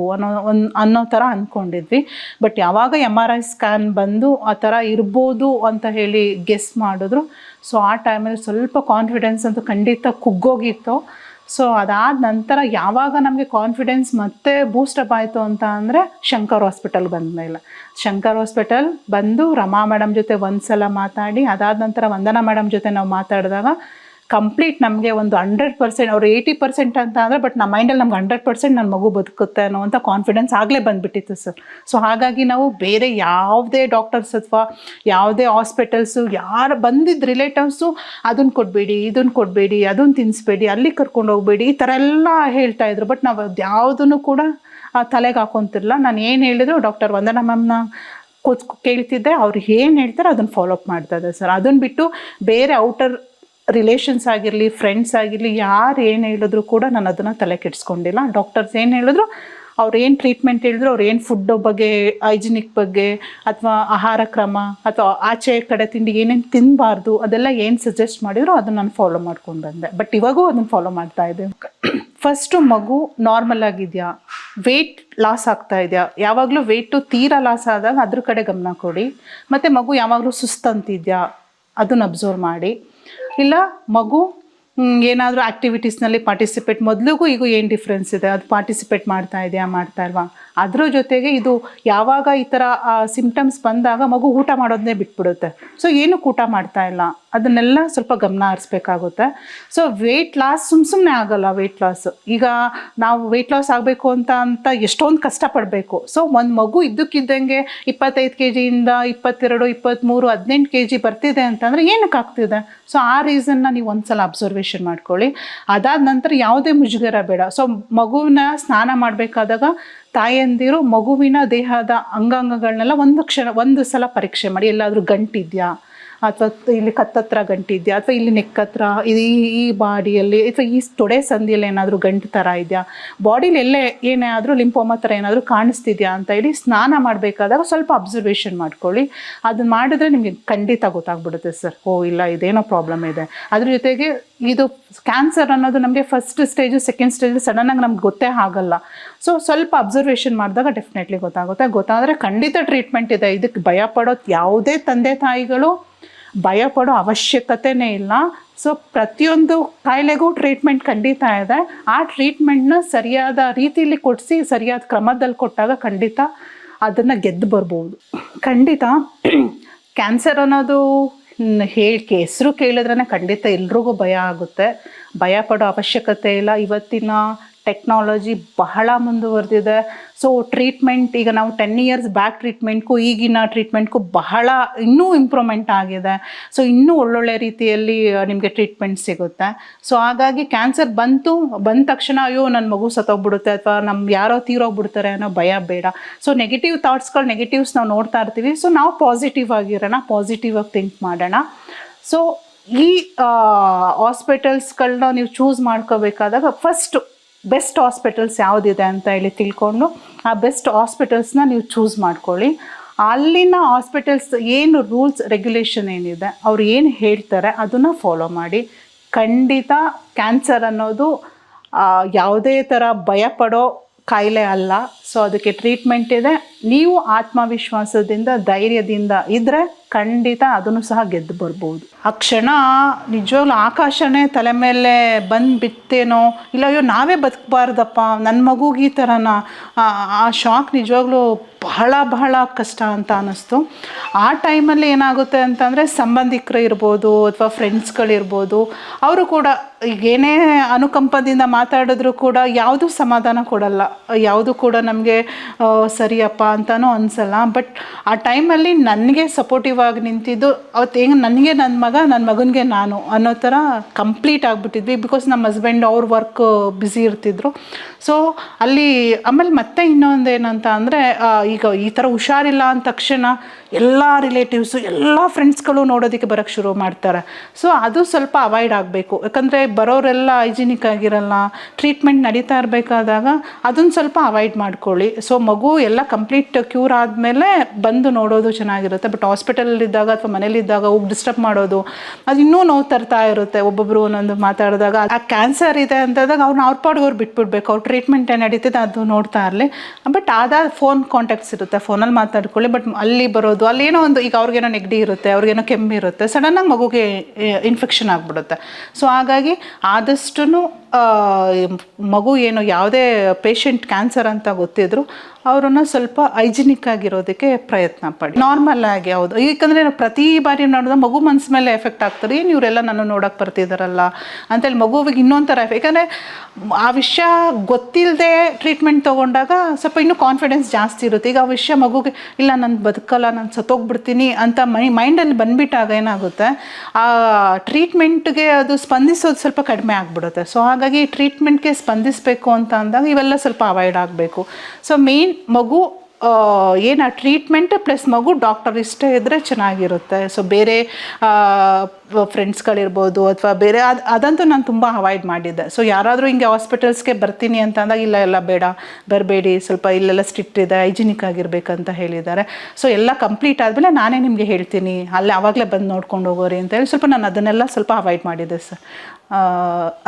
ಅನ್ನೋ ಥರ ಅಂದ್ಕೊಂಡಿದ್ವಿ. ಬಟ್ ಯಾವಾಗ MRI ಸ್ಕ್ಯಾನ್ ಬಂದು ಆ ಥರ ಇರ್ಬೋದು ಅಂತ ಹೇಳಿ ಗೆಸ್ ಮಾಡಿದ್ರು. ಸೊ ಆ ಟೈಮಲ್ಲಿ ಸ್ವಲ್ಪ ಕಾನ್ಫಿಡೆನ್ಸ್ ಅಂತೂ ಖಂಡಿತ ಕುಗ್ಗೋಗಿತ್ತು. ಸೊ ಅದಾದ ನಂತರ ಯಾವಾಗ ನಮಗೆ ಕಾನ್ಫಿಡೆನ್ಸ್ ಮತ್ತೆ ಬೂಸ್ಟಪ್ ಆಯಿತು ಅಂತ ಅಂದರೆ ಶಂಕರ್ ಹಾಸ್ಪಿಟಲ್ ಬಂದಮೇಲೆ. ಶಂಕರ್ ಹಾಸ್ಪಿಟಲ್ ಬಂದು ರಮಾ ಮೇಡಮ್ ಜೊತೆ ಒಂದು ಸಲ ಮಾತಾಡಿ, ಅದಾದ ನಂತರ ವಂದನಾ ಮೇಡಮ್ ಜೊತೆ ನಾವು ಮಾತಾಡಿದಾಗ ಕಂಪ್ಲೀಟ್ ನಮಗೆ ಒಂದು 100%, ಅವ್ರು 80% ಅಂತ ಅಂದರೆ, ಬಟ್ ನಮ್ಮ ಮೈಂಡಲ್ಲಿ ನಮ್ಗೆ 100% ನನ್ನ ಮಗು ಬದುಕುತ್ತೆ ಅನ್ನೋವಂಥ ಕಾನ್ಫಿಡೆನ್ಸ್ ಆಗಲೇ ಬಂದುಬಿಟ್ಟಿತ್ತು ಸರ್. ಸೊ ಹಾಗಾಗಿ ನಾವು ಬೇರೆ ಯಾವುದೇ ಡಾಕ್ಟರ್ಸ್ ಅಥವಾ ಯಾವುದೇ ಹಾಸ್ಪಿಟಲ್ಸು ಯಾರು ಬಂದಿದ್ದ ರಿಲೇಟಿವ್ಸು ಅದನ್ನು ಕೊಡಬೇಡಿ, ಇದನ್ನು ಕೊಡಬೇಡಿ, ಅದನ್ನು ತಿನ್ನಿಸ್ಬೇಡಿ, ಅಲ್ಲಿ ಕರ್ಕೊಂಡು ಹೋಗಬೇಡಿ, ಈ ಥರ ಎಲ್ಲ ಹೇಳ್ತಾಯಿದ್ರು. ಬಟ್ ನಾವು ಯಾವುದನ್ನು ಕೂಡ ತಲೆಗೆ ಹಾಕೊತಿರಲಿಲ್ಲ. ನಾನು ಏನು ಹೇಳಿದ್ರು ಡಾಕ್ಟರ್ ವಂದನಾ ಮ್ಯಾಮ್ನ ಕೇಳ್ತಿದ್ದೆ, ಅವ್ರು ಏನು ಹೇಳ್ತಾರೆ ಅದನ್ನು ಫಾಲೋಅಪ್ ಮಾಡ್ತಾಯಿದ್ದೆ ಸರ್. ಅದನ್ನು ಬಿಟ್ಟು ಬೇರೆ ಔಟರ್ ರಿಲೇಷನ್ಸ್ ಆಗಿರಲಿ, ಫ್ರೆಂಡ್ಸ್ ಆಗಿರಲಿ, ಯಾರು ಏನು ಹೇಳಿದ್ರು ಕೂಡ ನಾನು ಅದನ್ನು ತಲೆ ಕೆಡಿಸ್ಕೊಂಡಿಲ್ಲ. ಡಾಕ್ಟರ್ಸ್ ಏನು ಹೇಳಿದ್ರು, ಅವ್ರು ಏನು ಟ್ರೀಟ್ಮೆಂಟ್ ಹೇಳಿದ್ರು, ಅವ್ರು ಏನು ಫುಡ್ ಬಗ್ಗೆ, ಹೈಜಿನಿಕ್ ಬಗ್ಗೆ ಅಥವಾ ಆಹಾರ ಕ್ರಮ ಅಥವಾ ಆಚೆ ಕಡೆ ತಿಂಡಿ ಏನೇನು ತಿನ್ನಬಾರ್ದು ಅದೆಲ್ಲ ಏನು ಸಜೆಸ್ಟ್ ಮಾಡಿದ್ರು ಅದನ್ನು ನಾನು ಫಾಲೋ ಮಾಡ್ಕೊಂಡು ಬಂದೆ. ಬಟ್ ಇವಾಗೂ ಅದನ್ನು ಫಾಲೋ ಮಾಡ್ತಾ ಇದ್ದೆ. ಫಸ್ಟು ಮಗು ನಾರ್ಮಲ್ ಆಗಿದೆಯಾ, ವೆಯ್ಟ್ ಲಾಸ್ ಆಗ್ತಾ ಇದೆಯಾ, ಯಾವಾಗಲೂ ವೆಯ್ಟು ತೀರಾ ಲಾಸ್ ಆದಾಗ ಅದ್ರ ಕಡೆ ಗಮನ ಕೊಡಿ. ಮತ್ತು ಮಗು ಯಾವಾಗಲೂ ಸುಸ್ತಂತಿದೆಯಾ ಅದನ್ನು ಅಬ್ಸರ್ವ್ ಮಾಡಿ. ಇಲ್ಲ ಮಗು ಏನಾದರೂ ಆ್ಯಕ್ಟಿವಿಟೀಸ್ನಲ್ಲಿ ಪಾರ್ಟಿಸಿಪೇಟ್, ಮೊದಲಿಗೂ ಈಗ ಏನು ಡಿಫ್ರೆನ್ಸ್ ಇದೆ, ಅದು ಪಾರ್ಟಿಸಿಪೇಟ್ ಮಾಡ್ತಾ ಇದೆಯಾ ಮಾಡ್ತಾ ಇಲ್ವಾ. ಅದ್ರ ಜೊತೆಗೆ ಇದು ಯಾವಾಗ ಈ ಥರ ಸಿಮ್ಟಮ್ಸ್ ಬಂದಾಗ ಮಗು ಊಟ ಮಾಡೋದನ್ನೇ ಬಿಟ್ಬಿಡುತ್ತೆ. ಸೊ ಏನಕ್ಕೆ ಊಟ ಮಾಡ್ತಾ ಇಲ್ಲ ಅದನ್ನೆಲ್ಲ ಸ್ವಲ್ಪ ಗಮನ ಹರಿಸ್ಬೇಕಾಗುತ್ತೆ. ಸೊ ವೆಯ್ಟ್ ಲಾಸ್ ಸುಮ್ಮನೆ ಆಗಲ್ಲ. ವೆಯ್ಟ್ ಲಾಸ್ ಈಗ ನಾವು ವೆಯ್ಟ್ ಲಾಸ್ ಆಗಬೇಕು ಅಂತ ಎಷ್ಟೊಂದು ಕಷ್ಟಪಡಬೇಕು. ಸೊ ಒಂದು ಮಗು ಇದ್ದಕ್ಕಿದ್ದಂಗೆ 25 kg 22, 23, 18 kg ಬರ್ತಿದೆ ಅಂತಂದರೆ ಏನಕ್ಕೆ ಆಗ್ತಿದೆ. ಸೊ ಆ ರೀಸನ್ನ ನೀವು ಒಂದ್ಸಲ ಅಬ್ಸರ್ವೇಷನ್ ಮಾಡ್ಕೊಳ್ಳಿ. ಅದಾದ ನಂತರ ಯಾವುದೇ ಮುಜುಗರ ಬೇಡ. ಸೊ ಮಗುವಿನ ಸ್ನಾನ ಮಾಡಬೇಕಾದಾಗ ತಾಯಂದಿರು ಮಗುವಿನ ದೇಹದ ಅಂಗಾಂಗಗಳನ್ನೆಲ್ಲ ಒಂದು ಸಲ ಪರೀಕ್ಷೆ ಮಾಡಿ. ಎಲ್ಲಾದರೂ ಗಂಟಿದೆಯಾ, ಅಥವಾ ಇಲ್ಲಿ ಕತ್ತತ್ರ ಗಂಟಿದೆಯಾ, ಅಥವಾ ಇಲ್ಲಿ ನೆಕ್ಕತ್ರ, ಈ ಬಾಡಿಯಲ್ಲಿ ಅಥವಾ ಈ ತೊಡೆ ಸಂದಿಯಲ್ಲಿ ಏನಾದರೂ ಗಂಟು ಥರ ಇದೆಯಾ, ಬಾಡಿಲಿ ಎಲ್ಲೇ ಏನೇ ಆದರೂ ಲಿಂಫೋಮಾ ಥರ ಏನಾದರೂ ಕಾಣಿಸ್ತಿದೆಯಾ ಅಂತ ಹೇಳಿ ಸ್ನಾನ ಮಾಡಬೇಕಾದಾಗ ಸ್ವಲ್ಪ ಅಬ್ಸರ್ವೇಷನ್ ಮಾಡ್ಕೊಳ್ಳಿ. ಅದನ್ನು ಮಾಡಿದ್ರೆ ನಿಮಗೆ ಖಂಡಿತ ಗೊತ್ತಾಗ್ಬಿಡುತ್ತೆ ಸರ್, ಓ ಇಲ್ಲ ಇದೇನೋ ಪ್ರಾಬ್ಲಮ್ ಇದೆ. ಅದ್ರ ಜೊತೆಗೆ ಇದು ಕ್ಯಾನ್ಸರ್ ಅನ್ನೋದು ನಮಗೆ ಫಸ್ಟ್ ಸ್ಟೇಜು ಸೆಕೆಂಡ್ ಸ್ಟೇಜು ಸಡನ್ನಾಗಿ ನಮ್ಗೆ ಗೊತ್ತೇ ಆಗಲ್ಲ. ಸೊ ಸ್ವಲ್ಪ ಅಬ್ಸರ್ವೇಷನ್ ಮಾಡಿದಾಗ ಡೆಫಿನೆಟ್ಲಿ ಗೊತ್ತಾದರೆ ಖಂಡಿತ ಟ್ರೀಟ್ಮೆಂಟ್ ಇದೆ. ಇದಕ್ಕೆ ಭಯಪಡೋದು ಯಾವುದೇ ತಂದೆ ತಾಯಿಗಳು ಭಯಪಡೋ ಅವಶ್ಯಕತೆನೇ ಇಲ್ಲ. ಸೊ ಪ್ರತಿಯೊಂದು ಕಾಯಿಲೆಗೂ ಟ್ರೀಟ್ಮೆಂಟ್ ಖಂಡಿತ ಇದೆ. ಆ ಟ್ರೀಟ್ಮೆಂಟ್ನ ಸರಿಯಾದ ರೀತಿಯಲ್ಲಿ ಕೊಡಿಸಿ ಸರಿಯಾದ ಕ್ರಮದಲ್ಲಿ ಕೊಟ್ಟಾಗ ಖಂಡಿತ ಅದನ್ನು ಗೆದ್ದು ಬರ್ಬೋದು. ಖಂಡಿತ ಕ್ಯಾನ್ಸರ್ ಅನ್ನೋದು ಹೆಸರು ಕೇಳಿದ್ರೇ ಖಂಡಿತ ಎಲ್ರಿಗೂ ಭಯ ಆಗುತ್ತೆ. ಭಯಪಡೋ ಅವಶ್ಯಕತೆ ಇಲ್ಲ. ಇವತ್ತಿನ ಟೆಕ್ನಾಲಜಿ ಬಹಳ ಮುಂದುವರೆದಿದೆ. ಸೊ ಟ್ರೀಟ್ಮೆಂಟ್ ಈಗ ನಾವು 10 years ಬ್ಯಾಕ್ ಟ್ರೀಟ್ಮೆಂಟ್ಗೂ ಈಗಿನ ಟ್ರೀಟ್ಮೆಂಟ್ಗೂ ಬಹಳ ಇನ್ನೂ ಇಂಪ್ರೂವ್ಮೆಂಟ್ ಆಗಿದೆ. ಸೊ ಇನ್ನೂ ಒಳ್ಳೊಳ್ಳೆ ರೀತಿಯಲ್ಲಿ ನಿಮಗೆ ಟ್ರೀಟ್ಮೆಂಟ್ ಸಿಗುತ್ತೆ. ಸೊ ಹಾಗಾಗಿ ಕ್ಯಾನ್ಸರ್ ಬಂದ ತಕ್ಷಣ ಅಯ್ಯೋ ನನ್ನ ಮಗು ಸತ್ತೋಗ್ಬಿಡುತ್ತೆ ಅಥವಾ ಯಾರೋ ತೀರೋಗ್ಬಿಡ್ತಾರೆ ಅನ್ನೋ ಭಯ ಬೇಡ. ಸೊ ನೆಗೆಟಿವ್ ಥಾಟ್ಸ್ಗಳು, ನೆಗೆಟಿವ್ಸ್ ನಾವು ನೋಡ್ತಾ ಇರ್ತೀವಿ. ಸೊ ನಾವು ಪಾಸಿಟಿವ್ ಆಗಿರೋಣ, ಪಾಸಿಟಿವ್ ಆಗಿ ಥಿಂಕ್ ಮಾಡೋಣ. ಸೊ ಈ ಹಾಸ್ಪಿಟಲ್ಸ್ಗಳನ್ನ ನೀವು ಚೂಸ್ ಮಾಡ್ಕೋಬೇಕಾದಾಗ ಫಸ್ಟು ಬೆಸ್ಟ್ ಹಾಸ್ಪಿಟಲ್ಸ್ ಯಾವುದಿದೆ ಅಂತ ಹೇಳಿ ತಿಳ್ಕೊಂಡು ಆ ಬೆಸ್ಟ್ ಹಾಸ್ಪಿಟಲ್ಸ್ನ ನೀವು ಚೂಸ್ ಮಾಡ್ಕೊಳ್ಳಿ. ಅಲ್ಲಿನ ಹಾಸ್ಪಿಟಲ್ಸ್ ಏನು ರೂಲ್ಸ್ ರೆಗ್ಯುಲೇಷನ್ ಏನಿದೆ, ಅವ್ರು ಏನು ಹೇಳ್ತಾರೆ ಅದನ್ನು ಫಾಲೋ ಮಾಡಿ. ಖಂಡಿತ ಕ್ಯಾನ್ಸರ್ ಅನ್ನೋದು ಯಾವುದೇ ಥರ ಭಯಪಡೋ ಕಾಯಿಲೆ ಅಲ್ಲ. ಸೊ ಅದಕ್ಕೆ ಟ್ರೀಟ್ಮೆಂಟ್ ಇದೆ. ನೀವು ಆತ್ಮವಿಶ್ವಾಸದಿಂದ, ಧೈರ್ಯದಿಂದ ಇದ್ದರೆ ಖಂಡಿತ ಅದನ್ನು ಸಹ ಗೆದ್ದು ಬರ್ಬೋದು. ಆ ಕ್ಷಣ ನಿಜವಾಗ್ಲೂ ಆಕಾಶನೇ ತಲೆ ಮೇಲೆ ಬಂದು ಬಿತ್ತೇನೋ, ಇಲ್ಲ ಅಯ್ಯೋ ನಾವೇ ಬದುಕಬಾರ್ದಪ್ಪ, ನನ್ನ ಮಗುಗೆ ಈ ಥರನ, ಆ ಶಾಕ್ ನಿಜವಾಗ್ಲೂ ಬಹಳ ಬಹಳ ಕಷ್ಟ ಅಂತ ಅನ್ನಿಸ್ತು. ಆ ಟೈಮಲ್ಲಿ ಏನಾಗುತ್ತೆ ಅಂತಂದರೆ ಸಂಬಂಧಿಕರು ಇರ್ಬೋದು ಅಥವಾ ಫ್ರೆಂಡ್ಸ್ಗಳಿರ್ಬೋದು, ಅವರು ಕೂಡ ಈಗೇನೇ ಅನುಕಂಪದಿಂದ ಮಾತಾಡಿದ್ರು ಕೂಡ ಯಾವುದೂ ಸಮಾಧಾನ ಕೊಡಲ್ಲ, ಯಾವುದು ಕೂಡ ನಮಗೆ ಸರಿಯಪ್ಪ ಅಂತಲೂ ಅನಿಸಲ್ಲ. ಬಟ್ ಆ ಟೈಮಲ್ಲಿ ನನಗೆ ಸಪೋರ್ಟಿವ್ ಆಗಿ ನಿಂತಿದ್ದು ಅವತ್ತು ಹೆಂಗೆ ನನಗೆ ನನ್ನ ಮಗನಿಗೆ ನಾನು ಅನ್ನೋ ಥರ ಕಂಪ್ಲೀಟ್ ಆಗಿಬಿಟ್ಟಿದ್ವಿ. ಬಿಕಾಸ್ ನಮ್ಮ ಹಸ್ಬೆಂಡ್ ಅವ್ರ ವರ್ಕ್ ಬ್ಯುಸಿ ಇರ್ತಿದ್ರು. ಸೊ ಅಲ್ಲಿ ಆಮೇಲೆ ಮತ್ತೆ ಇನ್ನೊಂದು ಏನಂತ ಅಂದರೆ ಈಗ ಈ ಥರ ಹುಷಾರಿಲ್ಲ ಅಂದ ತಕ್ಷಣ ಎಲ್ಲ ರಿಲೇಟಿವ್ಸು ಎಲ್ಲ ಫ್ರೆಂಡ್ಸ್ಗಳು ನೋಡೋದಕ್ಕೆ ಬರೋಕ್ಕೆ ಶುರು ಮಾಡ್ತಾರೆ. ಸೊ ಅದು ಸ್ವಲ್ಪ ಅವಾಯ್ಡ್ ಆಗಬೇಕು. ಯಾಕಂದರೆ ಬರೋರೆಲ್ಲ ಹೈಜಿನಿಕ್ ಆಗಿರಲ್ಲ, ಟ್ರೀಟ್ಮೆಂಟ್ ನಡೀತಾ ಇರಬೇಕಾದಾಗ ಅದನ್ನು ಸ್ವಲ್ಪ ಅವಾಯ್ಡ್ ಮಾಡ್ಕೊಳ್ಳಿ. ಸೊ ಮಗು ಎಲ್ಲ ಕಂಪ್ಲೀಟ್ ಕ್ಯೂರ್ ಆದಮೇಲೆ ಬಂದು ನೋಡೋದು ಚೆನ್ನಾಗಿರುತ್ತೆ. ಬಟ್ ಹಾಸ್ಪಿಟಲಲ್ಲಿದ್ದಾಗ ಅಥವಾ ಮನೇಲಿದ್ದಾಗ ಹೋಗಿ ಡಿಸ್ಟರ್ಬ್ ಮಾಡೋದು, ಅದು ಇನ್ನೂ ನೋವು ತರ್ತಾ ಇರುತ್ತೆ. ಒಬ್ಬೊಬ್ಬರು ಒಂದೊಂದು ಮಾತಾಡಿದಾಗ ಆ ಕ್ಯಾನ್ಸರ್ ಇದೆ ಅಂತಂದಾಗ ಅವ್ರ ಪಾಡಿಗೆ ಅವ್ರು ಬಿಟ್ಬಿಡ್ಬೇಕು, ಅವ್ರು ಟ್ರೀಟ್ಮೆಂಟ್ ಏನು ನಡೀತಿದೆ ಅದು ನೋಡ್ತಾ ಇರಲಿ. ಬಟ್ ಅದಾದ ಫೋನ್ ಕಾಂಟ್ಯಾಕ್ಟ್ಸ್ ಇರುತ್ತೆ, ಫೋನಲ್ಲಿ ಮಾತಾಡ್ಕೊಳ್ಳಿ. ಬಟ್ ಅಲ್ಲಿ ಬರೋದು ಅಲ್ಲೇನೋ ಒಂದು, ಈಗ ಅವ್ರಿಗೇನೋ ನೆಗಡಿ ಇರುತ್ತೆ, ಅವ್ರಿಗೇನೋ ಕೆಮ್ಮಿರುತ್ತೆ, ಸಡನ್ನಾಗಿ ಮಗುಗೆ ಇನ್ಫೆಕ್ಷನ್ ಆಗಿಬಿಡುತ್ತೆ. ಸೊ ಹಾಗಾಗಿ ಆದಷ್ಟು ಮಗು ಏನು ಯಾವುದೇ ಪೇಷಂಟ್ ಕ್ಯಾನ್ಸರ್ ಅಂತ ಗೊತ್ತಿದ್ರು ಅವರನ್ನು ಸ್ವಲ್ಪ ಹೈಜಿನಿಕ್ ಆಗಿರೋದಕ್ಕೆ ಪ್ರಯತ್ನ ಪಡಿ. ನಾರ್ಮಲ್ ಆಗಿ ಹೌದು, ಏಕೆಂದರೆ ಪ್ರತಿ ಬಾರಿ ನೋಡಿದ್ರೆ ಮಗು ಮನಸ್ಸು ಮೇಲೆ ಎಫೆಕ್ಟ್ ಆಗ್ತಾರೆ. ಏನು ಇವರೆಲ್ಲ ನಾನು ನೋಡೋಕೆ ಬರ್ತಿದ್ದಾರಲ್ಲ ಅಂತೇಳಿ ಮಗುವಿಗೆ ಇನ್ನೊಂಥರ ಯಾಕಂದರೆ ಆ ವಿಷಯ ಗೊತ್ತಿಲ್ಲದೆ ಟ್ರೀಟ್ಮೆಂಟ್ ತೊಗೊಂಡಾಗ ಸ್ವಲ್ಪ ಇನ್ನೂ ಕಾನ್ಫಿಡೆನ್ಸ್ ಜಾಸ್ತಿ ಇರುತ್ತೆ. ಈಗ ಆ ವಿಷಯ ಮಗುಗೆ ಇಲ್ಲ ನಾನು ಬದುಕಲ್ಲ, ನಾನು ಸತ್ತೋಗ್ಬಿಡ್ತೀನಿ ಅಂತ ಮೈಂಡಲ್ಲಿ ಬಂದುಬಿಟ್ಟಾಗ ಏನಾಗುತ್ತೆ, ಆ ಟ್ರೀಟ್ಮೆಂಟ್ಗೆ ಅದು ಸ್ಪಂದಿಸೋದು ಸ್ವಲ್ಪ ಕಡಿಮೆ ಆಗಿಬಿಡುತ್ತೆ. ಸೊ ಹಾಗಾಗಿ ಟ್ರೀಟ್ಮೆಂಟ್ಗೆ ಸ್ಪಂದಿಸಬೇಕು ಅಂತ ಅಂದಾಗ ಇವೆಲ್ಲ ಸ್ವಲ್ಪ ಅವಾಯ್ಡ್ ಆಗಬೇಕು. ಸೊ ಮೇನ್ ಮಗು ಏನು ಆ ಟ್ರೀಟ್ಮೆಂಟ್ ಪ್ಲಸ್ ಮಗು ಡಾಕ್ಟರ್ ಇಷ್ಟ ಇದ್ದರೆ ಚೆನ್ನಾಗಿರುತ್ತೆ. ಸೊ ಬೇರೆ ಫ್ರೆಂಡ್ಸ್ಗಳಿರ್ಬೋದು ಅಥವಾ ಬೇರೆ ಅದಂತೂ ನಾನು ತುಂಬ ಅವಾಯ್ಡ್ ಮಾಡಿದ್ದೆ. ಸೊ ಯಾರಾದರೂ ಹಿಂಗೆ ಹಾಸ್ಪಿಟಲ್ಸ್ಗೆ ಬರ್ತೀನಿ ಅಂತ ಅಂದಾಗ ಇಲ್ಲ ಬೇಡ ಬರಬೇಡಿ, ಸ್ವಲ್ಪ ಇಲ್ಲೆಲ್ಲ ಸ್ಟ್ರಿಕ್ಟ್ ಇದೆ, ಹೈಜಿನಿಕ್ ಆಗಿರ್ಬೇಕಂತ ಹೇಳಿದ್ದಾರೆ. ಸೊ ಎಲ್ಲ ಕಂಪ್ಲೀಟ್ ಆದಮೇಲೆ ನಾನೇ ನಿಮಗೆ ಹೇಳ್ತೀನಿ, ಅಲ್ಲೇ ಆವಾಗಲೇ ಬಂದು ನೋಡ್ಕೊಂಡು ಹೋಗೋರಿ ಅಂತೇಳಿ ಸ್ವಲ್ಪ ನಾನು ಅದನ್ನೆಲ್ಲ ಸ್ವಲ್ಪ ಅವಾಯ್ಡ್ ಮಾಡಿದ್ದೆ ಸರ್.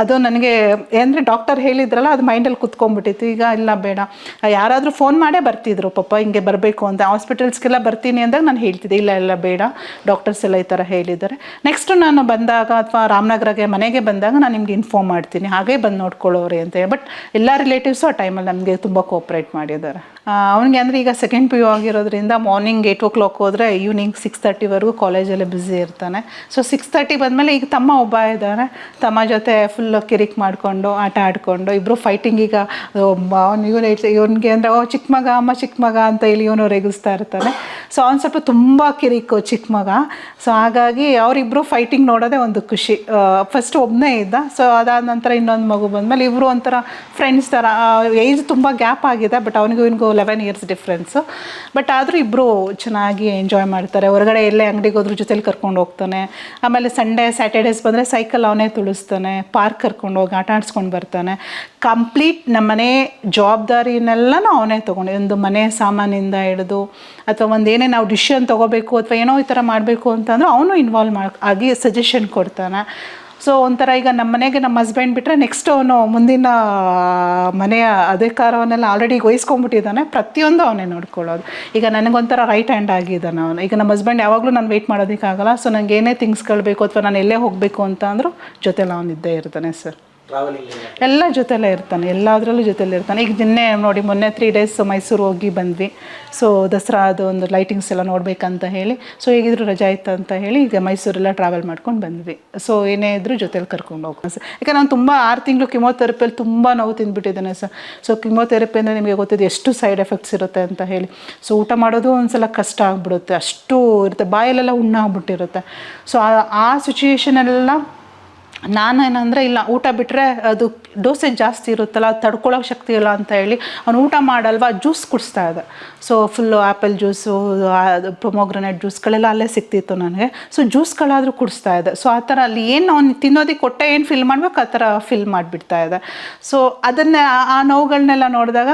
ಅದು ನನಗೆ ಏನಂದರೆ ಡಾಕ್ಟರ್ ಹೇಳಿದ್ರಲ್ಲ, ಅದು ಮೈಂಡಲ್ಲಿ ಕುತ್ಕೊಂಡ್ಬಿಟ್ಟಿತ್ತು. ಈಗ ಇಲ್ಲ ಬೇಡ, ಯಾರಾದರೂ ಫೋನ್ ಮಾಡೇ ಬರ್ತಿದ್ರು ಪಾಪ ಹಿಂಗೆ ಬರಬೇಕು ಅಂತ, ಹಾಸ್ಪಿಟಲ್ಸ್ಗೆಲ್ಲ ಬರ್ತೀನಿ ಅಂದಾಗ ನಾನು ಹೇಳ್ತಿದ್ದೆ ಇಲ್ಲ ಬೇಡ, ಡಾಕ್ಟರ್ಸ್ ಎಲ್ಲ ಈ ಥರ ಹೇಳಿದ್ದಾರೆ, ನೆಕ್ಸ್ಟು ನಾನು ಬಂದಾಗ ಅಥವಾ ರಾಮನಗರಗೆ ಮನೆಗೆ ಬಂದಾಗ ನಾನು ನಿಮ್ಗೆ ಇನ್ಫಾರ್ಮ್ ಮಾಡ್ತೀನಿ, ಹಾಗೇ ಬಂದು ನೋಡ್ಕೊಳ್ಳೋರಿ ಅಂತ ಹೇಳಿ. ಬಟ್ ಎಲ್ಲ ರಿಲೇಟಿವ್ಸು ಆ ಟೈಮಲ್ಲಿ ನಮಗೆ ತುಂಬ ಕೋಪ್ರೇಟ್ ಮಾಡಿದ್ದಾರೆ. ಅವನಿಗೆ ಅಂದರೆ ಈಗ ಸೆಕೆಂಡ್ PU ಆಗಿರೋದ್ರಿಂದ ಮಾರ್ನಿಂಗ್ 8 o'clock ಹೋದರೆ ಈವ್ನಿಂಗ್ 6:30ವರೆಗೂ ಕಾಲೇಜಲ್ಲೇ ಬ್ಯುಸಿ ಇರ್ತಾನೆ. ಸೊ 6:30 ಬಂದಮೇಲೆ ಈಗ ತಮ್ಮ ಒಬ್ಬ ಇದ್ದಾನೆ, ತಮ್ಮ ಜೊತೆ ಫುಲ್ ಕಿರಿಕ್ ಮಾಡಿಕೊಂಡು ಆಟ ಆಡಿಕೊಂಡು ಇಬ್ಬರು ಫೈಟಿಂಗ್. ಈಗ ಇವನಿಗೆ ಅಂದರೆ ಚಿಕ್ಕ ಮಗ ಅಮ್ಮ ಚಿಕ್ಕ ಮಗ ಅಂತ ಹೇಳಿ ಇವನು ರೇಗಿಸ್ತಾ ಇರ್ತಾನೆ. ಸೊ ಅವ್ನು ಸ್ವಲ್ಪ ತುಂಬ ಕಿರಿಕು ಚಿಕ್ಕ ಮಗ. ಸೊ ಹಾಗಾಗಿ ಅವರಿಬ್ಬರು ಫೈಟಿಂಗ್ ನೋಡೋದೇ ಒಂದು ಖುಷಿ. ಫಸ್ಟ್ ಒಬ್ಬನೇ ಇದ್ದ, ಸೊ ಅದಾದ ನಂತರ ಇನ್ನೊಂದು ಮಗು ಬಂದಮೇಲೆ ಇಬ್ಬರು ಒಂಥರ ಫ್ರೆಂಡ್ಸ್ ಥರ. ಏಜ್ ತುಂಬ ಗ್ಯಾಪ್ ಆಗಿದೆ, ಬಟ್ ಅವನಿಗೂ 11 years ಡಿಫ್ರೆನ್ಸು. ಬಟ್ ಆದರೂ ಇಬ್ಬರು ಚೆನ್ನಾಗಿ ಎಂಜಾಯ್ ಮಾಡ್ತಾರೆ. ಹೊರಗಡೆ ಎಲ್ಲೇ ಅಂಗಡಿಗೆ ಹೋದ್ರೂ ಜೊತೆಲಿ ಕರ್ಕೊಂಡು ಹೋಗ್ತಾನೆ. ಆಮೇಲೆ ಸಂಡೇ ಸ್ಯಾಟರ್ಡೇಸ್ ಬಂದರೆ ಸೈಕಲ್ ಅವನೇ ತುಳಿಸ್ತಾನೆ, ಪಾರ್ಕ್ ಕರ್ಕೊಂಡು ಹೋಗಿ ಆಟ ಆಡಿಸ್ಕೊಂಡು ಬರ್ತಾನೆ. ಕಂಪ್ಲೀಟ್ ನಮ್ಮನೆ ಜವಾಬ್ದಾರಿನೆಲ್ಲನೂ ಅವನೇ ತೊಗೊಂಡು, ಒಂದು ಮನೆ ಸಾಮಾನಿಂದ ಹಿಡಿದು ಅಥವಾ ಒಂದೇನೇ ನಾವು ಡಿಸಿಷನ್ ತೊಗೋಬೇಕು ಅಥವಾ ಏನೋ ಈ ಥರ ಮಾಡಬೇಕು ಅಂತಂದ್ರೆ ಅವನು ಇನ್ವಾಲ್ವ್ ಆಗಿ ಸಜೆಷನ್ ಕೊಡ್ತಾನೆ. ಸೊ ಒಂಥರ ಈಗ ನಮ್ಮ ಮನೆಗೆ ನಮ್ಮ ಹಸ್ಬೆಂಡ್ ಬಿಟ್ಟರೆ ನೆಕ್ಸ್ಟ್ ಅವನು ಮುಂದಿನ ಮನೆಯ ಅಧಿಕಾರವನ್ನೆಲ್ಲ ಆಲ್ರೆಡಿ ವಹಿಸ್ಕೊಂಡ್ಬಿಟ್ಟಿದ್ದಾನೆ. ಪ್ರತಿಯೊಂದು ಅವನೇ ನೋಡ್ಕೊಳ್ಳೋದು. ಈಗ ನನಗೊಂಥರ ರೈಟ್ ಹ್ಯಾಂಡ್ ಆಗಿದ್ದಾನೆ ಅವನು. ಈಗ ನಮ್ಮ ಹಸ್ಬೆಂಡ್ ಯಾವಾಗಲೂ ನಾನು ವೆಯ್ಟ್ ಮಾಡೋದಕ್ಕಾಗಲ್ಲ. ಸೊ ನನಗೆ ಏನೇ ಥಿಂಗ್ಸ್ಗಳು ಬೇಕು ಅಥವಾ ನಾನು ಎಲ್ಲೇ ಹೋಗಬೇಕು ಅಂತ ಅಂದರೂ ಜೊತೆಲಿ ಅವನಿದ್ದೇ ಇರ್ತಾನೆ ಸರ್. ಎಲ್ಲ ಜೊತೆಲೇ ಇರ್ತಾನೆ, ಎಲ್ಲದರಲ್ಲೂ ಜೊತೆಲೇ ಇರ್ತಾನೆ. ಈಗ ನಿನ್ನೆ ನೋಡಿ, ಮೊನ್ನೆ 3 days ಮೈಸೂರು ಹೋಗಿ ಬಂದ್ವಿ. ಸೊ ದಸರಾ ಅದು ಒಂದು ಲೈಟಿಂಗ್ಸ್ ಎಲ್ಲ ನೋಡಬೇಕಂತ ಹೇಳಿ, ಸೊ ಹೇಗಿದ್ರು ರಜಾ ಇತ್ತು ಅಂತ ಹೇಳಿ ಈಗ ಮೈಸೂರೆಲ್ಲ ಟ್ರಾವೆಲ್ ಮಾಡ್ಕೊಂಡು ಬಂದ್ವಿ. ಸೊ ಏನೇ ಇದ್ದರೂ ಜೊತೆಲಿ ಕರ್ಕೊಂಡು ಹೋಗ್ತಾನೆ ಸರ್. ಯಾಕಂದ್ರೆ ನಾನು ತುಂಬ 6 ತಿಂಗಳು ಕಿಮೋಥೆರಪಿಯಲ್ಲಿ ತುಂಬ ನೋವು ತಿಂದುಬಿಟ್ಟಿದ್ದೇನೆ ಸರ್. ಸೊ ಕಿಮೋಥೆರಪಿ ಅಂದರೆ ನಿಮಗೆ ಗೊತ್ತಿದೆ ಎಷ್ಟು ಸೈಡ್ ಎಫೆಕ್ಟ್ಸ್ ಇರುತ್ತೆ ಅಂತ ಹೇಳಿ. ಸೊ ಊಟ ಮಾಡೋದು ಒಂದು ಸಲ ಕಷ್ಟ ಆಗಿಬಿಡುತ್ತೆ, ಅಷ್ಟು ಇರುತ್ತೆ, ಬಾಯಲ್ಲೆಲ್ಲ ಹುಣ್ಣಾಗ್ಬಿಟ್ಟಿರುತ್ತೆ. ಸೊ ಆ ಸಿಚುಯೇಷನೆಲ್ಲ ನಾನೇನಂದರೆ ಇಲ್ಲ, ಊಟ ಬಿಟ್ಟರೆ ಅದು ಡೋಸೇಜ್ ಜಾಸ್ತಿ ಇರುತ್ತಲ್ಲ, ಅದು ತಡ್ಕೊಳ್ಳೋಕೆ ಶಕ್ತಿ ಇಲ್ಲ ಅಂತ ಹೇಳಿ ಅವನು ಊಟ ಮಾಡಲ್ವ, ಜ್ಯೂಸ್ ಕುಡಿಸ್ತಾ ಇದ್ದೆ. So full apple juice, pomegranate ಜ್ಯೂಸ್ಗಳೆಲ್ಲ ಅಲ್ಲೇ ಸಿಗ್ತಿತ್ತು ನನಗೆ. ಸೊ ಜ್ಯೂಸ್ಗಳಾದರೂ ಕುಡಿಸ್ತಾ ಇದ್ದೆ. ಸೊ ಆ ಥರ ಅಲ್ಲಿ ಏನು ಅವ್ನು ತಿನ್ನೋದಕ್ಕೆ ಹೊಟ್ಟೆ ಏನು ಫಿಲ್ ಮಾಡ್ಬೇಕು ಆ ಥರ ಫಿಲ್ ಮಾಡಿಬಿಡ್ತಾ ಇದೆ. ಸೊ ಅದನ್ನೇ ಆ ನೋವುಗಳನ್ನೆಲ್ಲ ನೋಡಿದಾಗ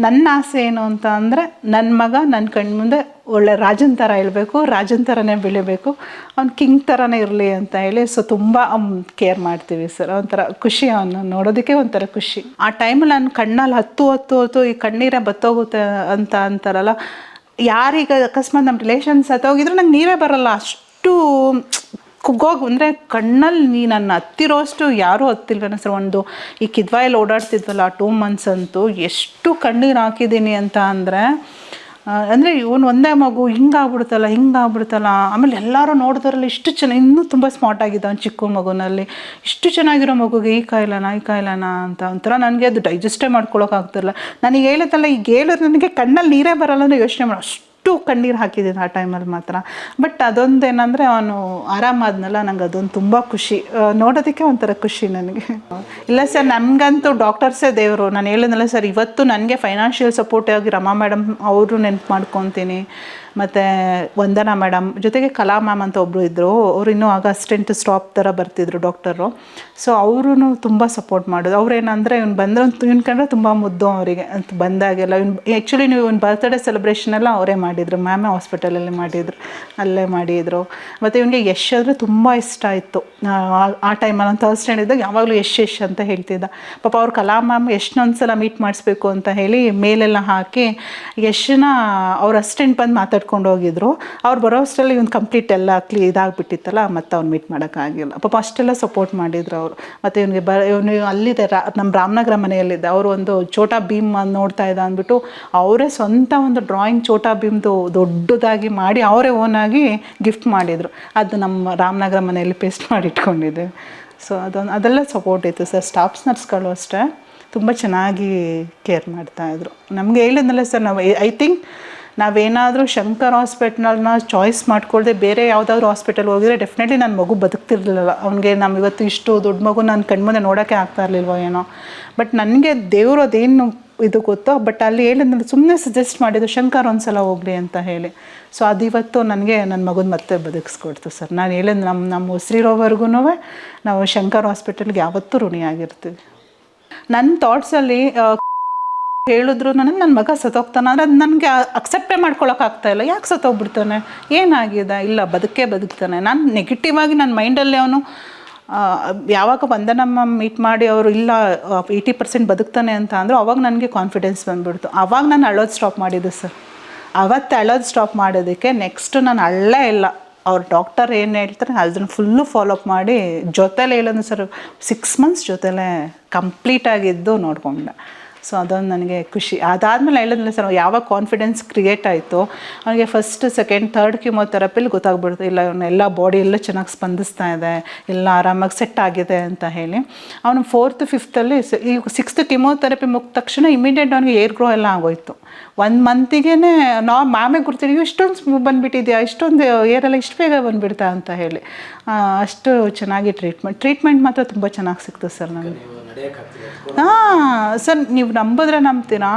ನನ್ನ ಆಸೆ ಏನು ಅಂತ ಅಂದರೆ, ನನ್ನ ಮಗ ನನ್ನ ಕಣ್ಮುಂದೆ ಒಳ್ಳೆ ರಾಜನ್ ಥರ ಇರಬೇಕು, ರಾಜನ್ ಥರನೇ ಬೆಳಿಬೇಕು, ಅವ್ನು ಕಿಂಗ್ ಥರನೇ ಇರಲಿ ಅಂತ ಹೇಳಿ. ಸೊ ತುಂಬ ಕೇರ್ ಮಾಡ್ತೀವಿ ಸರ್. ಒಂಥರ ಖುಷಿ, ಅವನು ನೋಡೋದಕ್ಕೆ ಒಂಥರ ಖುಷಿ. ಆ ಟೈಮಲ್ಲಿ ನನ್ನ ಕಣ್ಣಲ್ಲಿ ಹತ್ತು ಈ ಕಣ್ಣೀರೇ ಬತ್ತೋಗುತ್ತೆ ಅಂತ ಅಂತಾರಲ್ಲ. ಯಾರೀಗ ಅಕಸ್ಮಾತ್ ನಮ್ಮ ರಿಲೇಷನ್ಸ್ ಹತ್ತೋಗಿದ್ರು ನಂಗೆ ನೀರೇ ಬರಲ್ಲ, ಅಷ್ಟು ಕುಗ್ಗೋಗಿ ಅಂದರೆ ಕಣ್ಣಲ್ಲಿ ನನ್ನ ಹತ್ತಿರೋಷ್ಟು ಯಾರೂ ಹತ್ತಿಲ್ವೇನೋ ಸರ್. ಒಂದು ಈ ಕಿದ್ವಾಯಲ್ಲಿ ಓಡಾಡ್ತಿದ್ವಲ್ಲ 2 months ಅಂತೂ ಎಷ್ಟು ಕಣ್ಣೀರು ಹಾಕಿದ್ದೀನಿ ಅಂತ ಅಂದರೆ ಇವನು ಒಂದೇ ಮಗು ಹಿಂಗಾಗ್ಬಿಡ್ತಲ್ಲ. ಆಮೇಲೆ ಎಲ್ಲರೂ ನೋಡಿದ್ರಲ್ಲಿ ಇಷ್ಟು ಚೆನ್ನಾಗಿ, ಇನ್ನೂ ತುಂಬ ಸ್ಮಾರ್ಟ್ ಆಗಿದೆ ಅವ್ನು ಚಿಕ್ಕ ಮಗುನಲ್ಲಿ. ಇಷ್ಟು ಚೆನ್ನಾಗಿರೋ ಮಗುಗೆ ಈ ಕಾಯಿಲೆನಾ ಅಂತ ಒಂಥರ ನನಗೆ ಅದು ಡೈಜೆಸ್ಟೇ ಮಾಡ್ಕೊಳೋಕ್ಕಾಗ್ತಿಲ್ಲ. ನನಗೆ ಹೇಳಿದ್ದಲ್ಲ, ಈಗ ಹೇಳಿದ್ರೆ ನನಗೆ ಕಣ್ಣಲ್ಲಿ ನೀರೇ ಬರಲ್ಲ ಅಂದರೆ ಯೋಚನೆ ಮಾಡಿ ಅಷ್ಟು ಕಣ್ಣೀರು ಹಾಕಿದ್ದೀನಿ ಆ ಟೈಮಲ್ಲಿ ಮಾತ್ರ. ಬಟ್ ಅದೊಂದೇನೆಂದರೆ ಅವನು ಆರಾಮಾದ್ನಲ್ಲ, ನಂಗೆ ಅದೊಂದು ತುಂಬ ಖುಷಿ, ನೋಡೋದಕ್ಕೆ ಒಂಥರ ಖುಷಿ ನನಗೆ. ಇಲ್ಲ ಸರ್, ನಮಗಂತೂ ಡಾಕ್ಟರ್ಸೇ ದೇವರು. ನಾನು ಹೇಳಿದ್ನಲ್ಲ ಸರ್, ಇವತ್ತು ನನಗೆ ಫೈನಾನ್ಷಿಯಲ್ ಸಪೋರ್ಟ್ ಆಗಿ ರಮಾ ಮೇಡಮ್ ಅವರು ನೆನಪು ಮಾಡ್ಕೊತೀನಿ. ಮತ್ತು ವಂದನಾ ಮೇಡಮ್ ಜೊತೆಗೆ ಕಲಾ ಮ್ಯಾಮ್ ಅಂತ ಒಬ್ಬರು ಇದ್ದರು. ಅವರು ಇನ್ನೂ ಆಗ ಅಸಿಸ್ಟೆಂಟ್ ಸ್ಟಾಪ್ ಥರ ಬರ್ತಿದ್ರು ಡಾಕ್ಟರು. ಸೊ ಅವರು ತುಂಬ ಸಪೋರ್ಟ್ ಮಾಡೋದು. ಅವ್ರೇನಂದರೆ ಇವ್ನು ಬಂದರೆ ಇವ್ನು ಕಂಡ್ರೆ ತುಂಬ ಮುದ್ದು ಅವರಿಗೆ ಅಂತ ಬಂದಾಗೆಲ್ಲ. ಆ್ಯಕ್ಚುಲಿ ನೀವು ಇವ್ನ ಬರ್ತ್ಡೇ ಸೆಲೆಬ್ರೇಷನ್ ಎಲ್ಲ ಅವರೇ ಮಾಡಿದರು, ಮ್ಯಾಮೇ ಹಾಸ್ಪಿಟಲಲ್ಲಿ ಮಾಡಿದರು, ಅಲ್ಲೇ ಮಾಡಿದರು. ಮತ್ತು ಇವನಿಗೆ ಯಶ್ ಅಂದರೆ ತುಂಬ ಇಷ್ಟ ಇತ್ತು. ಆ ಟೈಮಲ್ಲಿ ನಾನು ಥರ್ಡ್ ಸ್ಟ್ಯಾಂಡರ್ಡ್ ಇದ್ದಾಗ ಯಾವಾಗಲೂ ಯಶ್ ಅಂತ ಹೇಳ್ತಿದ್ದ. ಪಾಪ ಅವ್ರು ಕಲಾ ಮ್ಯಾಮ್ ಯಶ್ನೊಂದ್ಸಲ ಮೀಟ್ ಮಾಡಿಸ್ಬೇಕು ಅಂತ ಹೇಳಿ ಮೇಲೆಲ್ಲ ಹಾಕಿ ಯಶನ್ನ ಅವ್ರ ಅಸಿಸ್ಟೆಂಟ್ ಬಂದು ಮಾತಾಡ್ಕೊಂಡು ಹೋಗಿದ್ರು. ಅವ್ರು ಬರೋ ಅಷ್ಟರಲ್ಲಿ ಇವ್ನು ಕಂಪ್ಲೀಟ್ ಎಲ್ಲ ಇದಾಗ್ಬಿಟ್ಟಿತ್ತಲ್ಲ, ಮತ್ತು ಅವ್ನು ಮೀಟ್ ಮಾಡೋಕ್ಕಾಗಿಲ್ಲ. ಪಾಪ ಅಷ್ಟೆಲ್ಲ ಸಪೋರ್ಟ್ ಮಾಡಿದ್ರು ಅವರು. ಮತ್ತು ಇವನಿಗೆ ಇವನು ಅಲ್ಲಿದೆ ನಮ್ಮ ರಾಮನಗರ ಮನೆಯಲ್ಲಿದ್ದ. ಅವರು ಒಂದು ಛೋಟಾ ಭೀಮ್ ನೋಡ್ತಾ ಇದ್ದ ಅಂದ್ಬಿಟ್ಟು ಅವರೇ ಸ್ವಂತ ಒಂದು ಡ್ರಾಯಿಂಗ್ ಛೋಟಾ ಭೀಮ್ದು ದೊಡ್ಡದಾಗಿ ಮಾಡಿ ಅವರೇ ಓನಾಗಿ ಗಿಫ್ಟ್ ಮಾಡಿದರು. ಅದು ನಮ್ಮ ರಾಮನಗರ ಮನೆಯಲ್ಲಿ ಪೇಸ್ಟ್ ಮಾಡಿ ಇಟ್ಕೊಂಡಿದ್ದೆ. ಸೊ ಅದೆಲ್ಲ ಸಪೋರ್ಟ್ ಇತ್ತು ಸರ್. ಸ್ಟಾಫ್ಸ್ ನರ್ಸ್ಗಳು ಅಷ್ಟೇ ತುಂಬ ಚೆನ್ನಾಗಿ ಕೇರ್ ಮಾಡ್ತಾಯಿದ್ರು. ನಮಗೆ ಹೇಳಿದ್ನಲ್ಲ ಸರ್, ನಾವು ಐ ಥಿಂಕ್ ನಾವೇನಾದರೂ ಶಂಕರ್ ಹಾಸ್ಪಿಟ್ಲನ್ನ ಚಾಯ್ಸ್ ಮಾಡ್ಕೊಳ್ದೆ ಬೇರೆ ಯಾವುದಾದ್ರೂ ಹಾಸ್ಪಿಟಲ್ ಹೋಗಿದ್ರೆ ಡೆಫಿನೆಟ್ಲಿ ನನ್ನ ಮಗು ಬದುಕ್ತಿರ್ಲಿಲ್ಲ. ಅವ್ನಿಗೆ ನಾವು ಇವತ್ತು ಇಷ್ಟು ದೊಡ್ಡ ಮಗು ನನ್ನ ಕಣ್ಮುಂದೆ ನೋಡೋಕ್ಕೆ ಆಗ್ತಾ ಇರಲಿಲ್ವೋ ಏನೋ. ಬಟ್ ನನಗೆ ದೇವರು ಅದೇನು ಇದು ಗೊತ್ತೋ, ಬಟ್ ಅಲ್ಲಿ ಹೇಳಿದ್ನಲ್ಲ, ಸುಮ್ಮನೆ ಸಜೆಸ್ಟ್ ಮಾಡಿದ್ದು ಶಂಕರ್ ಒಂದ್ಸಲ ಹೋಗಲಿ ಅಂತ ಹೇಳಿ. ಸೊ ಅದಿವತ್ತು ನನಗೆ ನನ್ನ ಮಗನ ಮತ್ತೆ ಬದುಕಿಸ್ಕೊಡ್ತು ಸರ್. ನಾನು ಹೇಳಿದ್ದು ನಮ್ಮ ಉಸಿರಿರೋವರೆಗೂ ನಾವು ಶಂಕರ್ ಹಾಸ್ಪಿಟಲ್ಗೆ ಯಾವತ್ತೂ ಋಣಿಯಾಗಿರ್ತೀವಿ. ನನ್ನ ಥಾಟ್ಸಲ್ಲಿ ಹೇಳಿದ್ರು ನನ್ನ ಮಗ ಸತ್ತೋಗ್ತಾನೆ ಅಂದರೆ ಅದು ನನಗೆ ಅಕ್ಸೆಪ್ಟೇ ಮಾಡ್ಕೊಳಕ್ಕಾಗ್ತಾಯಿಲ್ಲ. ಯಾಕೆ ಸತ್ತೋಗ್ಬಿಡ್ತಾನೆ, ಏನಾಗಿದೆ, ಇಲ್ಲ ಬದುಕ್ತಾನೆ. ನಾನು ನೆಗೆಟಿವ್ ಆಗಿ ನನ್ನ ಮೈಂಡಲ್ಲಿ ಅವನು ಯಾವಾಗ ವಂದನಮ್ಮ ಮೀಟ್ ಮಾಡಿ ಅವರು ಇಲ್ಲ 80% ಬದುಕ್ತಾನೆ ಅಂತ ಅಂದರು, ಅವಾಗ ನನಗೆ ಕಾನ್ಫಿಡೆನ್ಸ್ ಬಂದುಬಿಡ್ತು. ಆವಾಗ ನಾನು ಅಳೋದು ಸ್ಟಾಪ್ ಮಾಡಿದ್ದು ಸರ್. ಅವತ್ತು ಅಳೋದು ಸ್ಟಾಪ್ ಮಾಡೋದಕ್ಕೆ ನೆಕ್ಸ್ಟು ನಾನು ಅಳ್ಳೇ ಇಲ್ಲ. ಅವ್ರು ಡಾಕ್ಟರ್ ಏನು ಹೇಳ್ತಾರೆ ಅದನ್ನು ಫುಲ್ಲು ಫಾಲೋಅಪ್ ಮಾಡಿ ಜೊತೆಲೇ ಹೇಳೋದು ಸರ್. 6 ಮಂತ್ಸ್ ಜೊತೆಲೇ ಕಂಪ್ಲೀಟಾಗಿದ್ದು ನೋಡಿಕೊಂಡೆ. ಸೊ ಅದೊಂದು ನನಗೆ ಖುಷಿ. ಅದಾದಮೇಲೆ ಹೇಳಿದ್ಮೇಲೆ ಸರ್ ಯಾವಾಗ ಕಾನ್ಫಿಡೆನ್ಸ್ ಕ್ರಿಯೇಟ್ ಆಯಿತು ಅವನಿಗೆ ಫಸ್ಟ್ ಸೆಕೆಂಡ್ ಥರ್ಡ್ ಕಿಮೋಥೆರಪಿಲಿ ಗೊತ್ತಾಗ್ಬಿಡ್ತು, ಇಲ್ಲ ಇವನ್ನೆಲ್ಲ ಬಾಡಿ ಎಲ್ಲ ಚೆನ್ನಾಗಿ ಸ್ಪಂದಿಸ್ತಾ ಇದೆ, ಎಲ್ಲ ಆರಾಮಾಗಿ ಸೆಟ್ ಆಗಿದೆ ಅಂತ ಹೇಳಿ. ಅವನು 4th 5th ಈ 6th ಕಿಮೋಥೆರಪಿ ಮುಗಿದ ತಕ್ಷಣ ಇಮಿಡಿಯೇಟ್ ಅವನಿಗೆ ಏರ್ ಗ್ರೋ ಎಲ್ಲ ಆಗೋಯ್ತು. 1 ಮಂತಿಗೆ ನಾವು ಮ್ಯಾಮೇ ಗುರ್ತಿದ್ದೀವಿ, ಇಷ್ಟೊಂದು ಬಂದುಬಿಟ್ಟಿದೆಯಾ, ಇಷ್ಟೊಂದು ಏರೆಲ್ಲ ಇಷ್ಟು ಬೇಗ ಬಂದುಬಿಡ್ತಾ ಅಂತ ಹೇಳಿ. ಅಷ್ಟು ಚೆನ್ನಾಗಿ ಟ್ರೀಟ್ಮೆಂಟ್ ಮಾತ್ರ ತುಂಬ ಚೆನ್ನಾಗಿ ಸಿಕ್ತು ಸರ್ ನನಗೆ. ಸರ್ ನೀವು ನಂಬಿದ್ರೆ ನಂಬ್ತೀರಾ,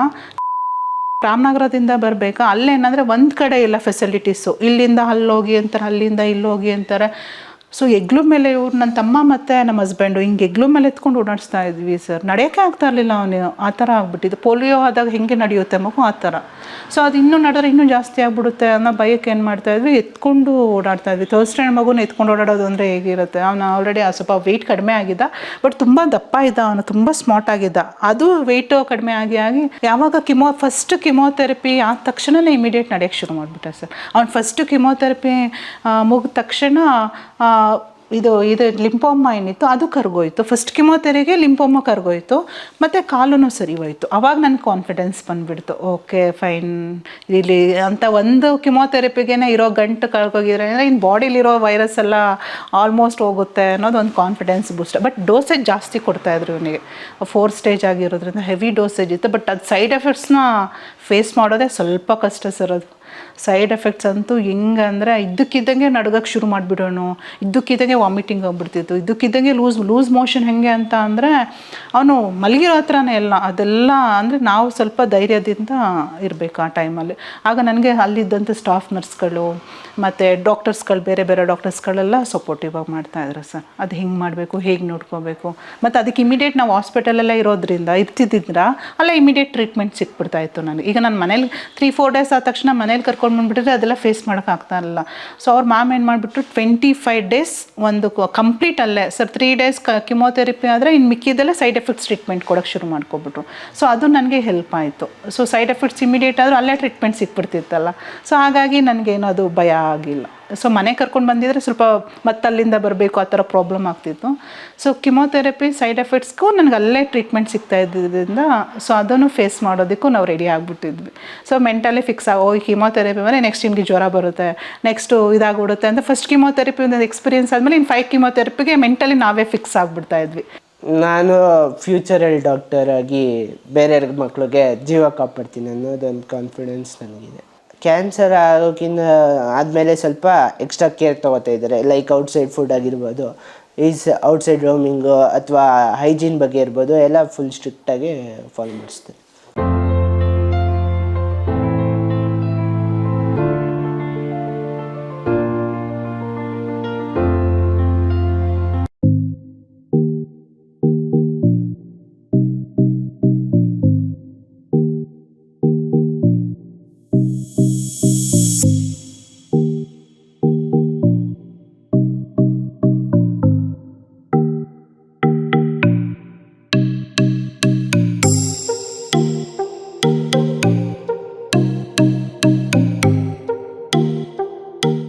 ರಾಮನಗರದಿಂದ ಬರಬೇಕಾ, ಅಲ್ಲೇನಂದರೆ ಒಂದು ಕಡೆ ಇಲ್ಲ ಫೆಸಿಲಿಟೀಸು. ಇಲ್ಲಿಂದ ಅಲ್ಲೋಗಿ ಅಂತಾರೆ, ಅಲ್ಲಿಂದ ಇಲ್ಲೋಗಿ ಅಂತಾರೆ. ಸೊ ಎಗ್ಲು ಮೇಲೆ ಇವ್ರು ನನ್ನ ತಮ್ಮ ಮತ್ತು ನಮ್ಮ ಹಸ್ಬೆಂಡು ಹಿಂಗೆ ಎಗ್ಲು ಮೇಲೆ ಎತ್ಕೊಂಡು ಓಡಾಡಿಸ್ತಾ ಇದ್ವಿ ಸರ್. ನಡೆಯೋಕ್ಕೆ ಆಗ್ತಾ ಇರಲಿಲ್ಲ ಅವನು, ಆ ಥರ ಆಗ್ಬಿಟ್ಟಿದ್ದು. ಪೋಲಿಯೋ ಆದಾಗ ಹೆಂಗೆ ನಡೆಯುತ್ತೆ ಮಗು ಆ ಥರ. ಸೊ ಅದು ಇನ್ನೂ ನಡೆದ್ರೆ ಇನ್ನೂ ಜಾಸ್ತಿ ಆಗಿಬಿಡುತ್ತೆ ಅನ್ನೋ ಭಯಕ್ಕೆ ಏನು ಮಾಡ್ತಾಯಿದ್ವಿ, ಎತ್ಕೊಂಡು ಓಡಾಡ್ತಾಯಿದ್ವಿ. ಥರ್ಡ್ ಸ್ಟ್ಯಾಂಡರ್ಡ್ ಮಗುನ ಎತ್ಕೊಂಡು ಓಡಾಡೋದು ಅಂದರೆ ಹೇಗಿರುತ್ತೆ. ಅವನು ಆಲ್ರೆಡಿ ಸ್ವಲ್ಪ ವೆಯ್ಟ್ ಕಡಿಮೆ ಆಗಿದ್ದ, ಬಟ್ ತುಂಬ ದಪ್ಪ ಇದ್ದ, ಅವನು ತುಂಬ ಸ್ಮಾರ್ಟ್ ಆಗಿದ್ದ. ಅದು ವೆಯ್ಟು ಕಡಿಮೆ ಆಗಿ ಯಾವಾಗ ಫಸ್ಟ್ ಕಿಮೋಥೆರಪಿ ಆದ ತಕ್ಷಣವೇ ಇಮಿಡಿಯೇಟ್ ನಡೆಯೋಕ್ಕೆ ಶುರು ಮಾಡಿಬಿಟ್ಟೆ ಸರ್. ಅವ್ನು ಫಸ್ಟು ಕಿಮೋಥೆರಪಿ ಮುಗಿದ ತಕ್ಷಣ ಇದು ಲಿಂಫೋಮ ಏನಿತ್ತು ಅದು ಕರ್ಗೋಯ್ತು. ಫಸ್ಟ್ ಕಿಮೋಥೆರಪಿಗೆ ಲಿಂಫೋಮ ಕರ್ಗೋಯ್ತು, ಮತ್ತು ಕಾಲೂ ಸರಿ ಹೋಯ್ತು. ಅವಾಗ ನನಗೆ ಕಾನ್ಫಿಡೆನ್ಸ್ ಬಂದುಬಿಡ್ತು, ಓಕೆ ಫೈನ್, ಇಲ್ಲಿ ಅಂತ ಒಂದು ಕಿಮೋಥೆರಪಿಗೆ ಇರೋ ಗಂಟು ಕಳ್ಕೋಗಿದ್ರೆ ಇನ್ನು ಬಾಡಿಲಿರೋ ವೈರಸ್ ಎಲ್ಲ ಆಲ್ಮೋಸ್ಟ್ ಹೋಗುತ್ತೆ ಅನ್ನೋದು ಒಂದು ಕಾನ್ಫಿಡೆನ್ಸ್ ಬೂಸ್ಟ್. ಬಟ್ ಡೋಸೇಜ್ ಜಾಸ್ತಿ ಕೊಡ್ತಾಯಿದ್ರು ಇವನಿಗೆ, 4 ಸ್ಟೇಜ್ ಆಗಿರೋದ್ರಿಂದ ಹೆವಿ ಡೋಸೇಜ್ ಇತ್ತು. ಬಟ್ ಅದು ಸೈಡ್ ಎಫೆಕ್ಟ್ಸ್ನ ಫೇಸ್ ಮಾಡೋದೇ ಸ್ವಲ್ಪ ಕಷ್ಟ ಸರ್. ಅದು ಸೈಡ್ ಎಫೆಕ್ಟ್ಸ್ ಅಂತೂ ಹೆಂಗಂದರೆ ಇದ್ದಕ್ಕಿದ್ದಂಗೆ ನಡ್ಗಕ್ಕೆ ಶುರು ಮಾಡಿಬಿಡೋಣ, ಇದ್ದಕ್ಕಿದ್ದಂಗೆ ವಾಮಿಟಿಂಗ್ ಆಗಿಬಿಡ್ತಿತ್ತು, ಇದ್ದಕ್ಕಿದ್ದಂಗೆ ಲೂಸ್ ಮೋಷನ್ ಹೆಂಗೆ ಅಂತ ಅಂದರೆ ಅವನು ಮಲಗಿರೋ ಹತ್ರನೇ ಎಲ್ಲ. ಅದೆಲ್ಲ ಅಂದರೆ ನಾವು ಸ್ವಲ್ಪ ಧೈರ್ಯದಿಂದ ಇರಬೇಕು ಆ ಟೈಮಲ್ಲಿ. ಆಗ ನನಗೆ ಅಲ್ಲಿದ್ದಂಥ ಸ್ಟಾಫ್ ನರ್ಸ್ಗಳು ಮತ್ತು ಡಾಕ್ಟರ್ಸ್ಗಳು ಬೇರೆ ಡಾಕ್ಟರ್ಸ್ಗಳೆಲ್ಲ ಸಪೋರ್ಟಿವ್ ಆಗಿ ಮಾಡ್ತಾಯಿದ್ರು ಸರ್. ಅದು ಹೆಂಗೆ ಮಾಡಬೇಕು, ಹೇಗೆ ನೋಡ್ಕೋಬೇಕು, ಮತ್ತು ಅದಕ್ಕೆ ಇಮಿಡಿಯೇಟ್ ನಾವು ಹಾಸ್ಪಿಟಲಲ್ಲೇ ಇರ್ತಿದ್ದಿದ್ರ ಅಲ್ಲ ಇಮಿಡಿಯೇಟ್ ಟ್ರೀಟ್ಮೆಂಟ್ ಸಿಕ್ಬಿಡ್ತಾಯಿತ್ತು ನನಗೆ. ಈಗ ನಾನು ಮನೇಲಿ 3-4 ಡೇಸ್ ಆದ ತಕ್ಷಣ ಮನೇಲಿ ಕರ್ಕೊಂಡು ಬಂದುಬಿಟ್ಟಿದ್ರೆ ಅದೆಲ್ಲ ಫೇಸ್ ಮಾಡೋಕ್ಕಾಗ್ತಾ ಇರಲಿಲ್ಲ. ಸೊ ಅವ್ರ ಮ್ಯಾಮ್ ಏನು ಮಾಡಿಬಿಟ್ರು 25 ಡೇಸ್ ಒಂದು ಕಂಪ್ಲೀಟ್ ಅಲ್ಲೇ ಸರ್. 3 ಡೇಸ್ ಕಿಮೋಥೆರಪಿ ಆದರೆ ಇನ್ನು ಮಿಕ್ಕಿದೆಲ್ಲ ಸೈಡ್ ಎಫೆಕ್ಟ್ಸ್ ಟ್ರೀಟ್ಮೆಂಟ್ ಕೊಡೋಕ್ಕೆ ಶುರು ಮಾಡ್ಕೊಬಿಟ್ರು. ಸೊ ಅದು ನನಗೆ ಹೆಲ್ಪ್ ಆಯಿತು. ಸೊ ಸೈಡ್ ಎಫೆಕ್ಟ್ಸ್ ಇಮಿಡಿಯೇಟ್ ಆದರೂ ಅಲ್ಲೇ ಟ್ರೀಟ್ಮೆಂಟ್ ಸಿಕ್ಬಿಡ್ತಿತ್ತಲ್ಲ. ಸೊ ಹಾಗಾಗಿ ನನಗೇನು ಅದು ಭಯ ಆಗಿಲ್ಲ. ಸೊ ಮನೆ ಕರ್ಕೊಂಡು ಬಂದಿದ್ರೆ ಸ್ವಲ್ಪ ಮತ್ತಲ್ಲಿಂದ ಬರಬೇಕು ಆ ಥರ ಪ್ರಾಬ್ಲಮ್ ಆಗ್ತಿತ್ತು. ಸೊ ಕಿಮೋಥೆರಪಿ ಸೈಡ್ ಎಫೆಕ್ಟ್ಸ್ಗೂ ನನಗೆ ಅಲ್ಲೇ ಟ್ರೀಟ್ಮೆಂಟ್ ಸಿಗ್ತಾ ಇದ್ದಿದ್ದರಿಂದ ಸೊ ಅದನ್ನು ಫೇಸ್ ಮಾಡೋದಕ್ಕೂ ನಾವು ರೆಡಿ ಆಗಿಬಿಟ್ಟಿದ್ವಿ. ಸೊ ಮೆಂಟಲಿ ಫಿಕ್ಸ್ ಹೋಗಿ ಕಿಮೋಥೆರಪಿ ಮೇಲೆ ನೆಕ್ಸ್ಟ್ ನಿಮಗೆ ಜ್ವರ ಬರುತ್ತೆ, ನೆಕ್ಸ್ಟು ಇದಾಗ್ಬಿಡುತ್ತೆ ಅಂತ ಫಸ್ಟ್ ಕಿಮೋಥೆರಪಿ ಒಂದು ಎಕ್ಸ್ಪೀರಿಯನ್ಸ್ ಆದಮೇಲೆ ಇನ್ನು 5 ಕಿಮೋಥೆರಪಿಗೆ ಮೆಂಟಲಿ ನಾವೇ ಫಿಕ್ಸ್ ಆಗಿಬಿಡ್ತಾ ಇದ್ವಿ. ನಾನು ಫ್ಯೂಚರಲ್ಲಿ ಡಾಕ್ಟರ್ ಆಗಿ ಬೇರೆ ಮಕ್ಕಳಿಗೆ ಜೀವ ಕಾಪಾಡ್ತೀನಿ ಅನ್ನೋದೊಂದು ಕಾನ್ಫಿಡೆನ್ಸ್ ನನಗಿದೆ. ಕ್ಯಾನ್ಸರ್ ಆಗೋಕ್ಕಿಂತ ಆದಮೇಲೆ ಸ್ವಲ್ಪ ಎಕ್ಸ್ಟ್ರಾ ಕೇರ್ ತೊಗೋತಾ ಇದ್ದಾರೆ. ಲೈಕ್ ಔಟ್ಸೈಡ್ ಫುಡ್ ಆಗಿರ್ಬೋದು, ಔಟ್ಸೈಡ್ ರೋಮಿಂಗು ಅಥವಾ ಹೈಜೀನ್ ಬಗ್ಗೆ ಇರ್ಬೋದು, ಎಲ್ಲ ಫುಲ್ ಸ್ಟ್ರಿಕ್ಟಾಗಿ ಫಾಲೋ ಮಾಡಿಸ್ತಾರೆ.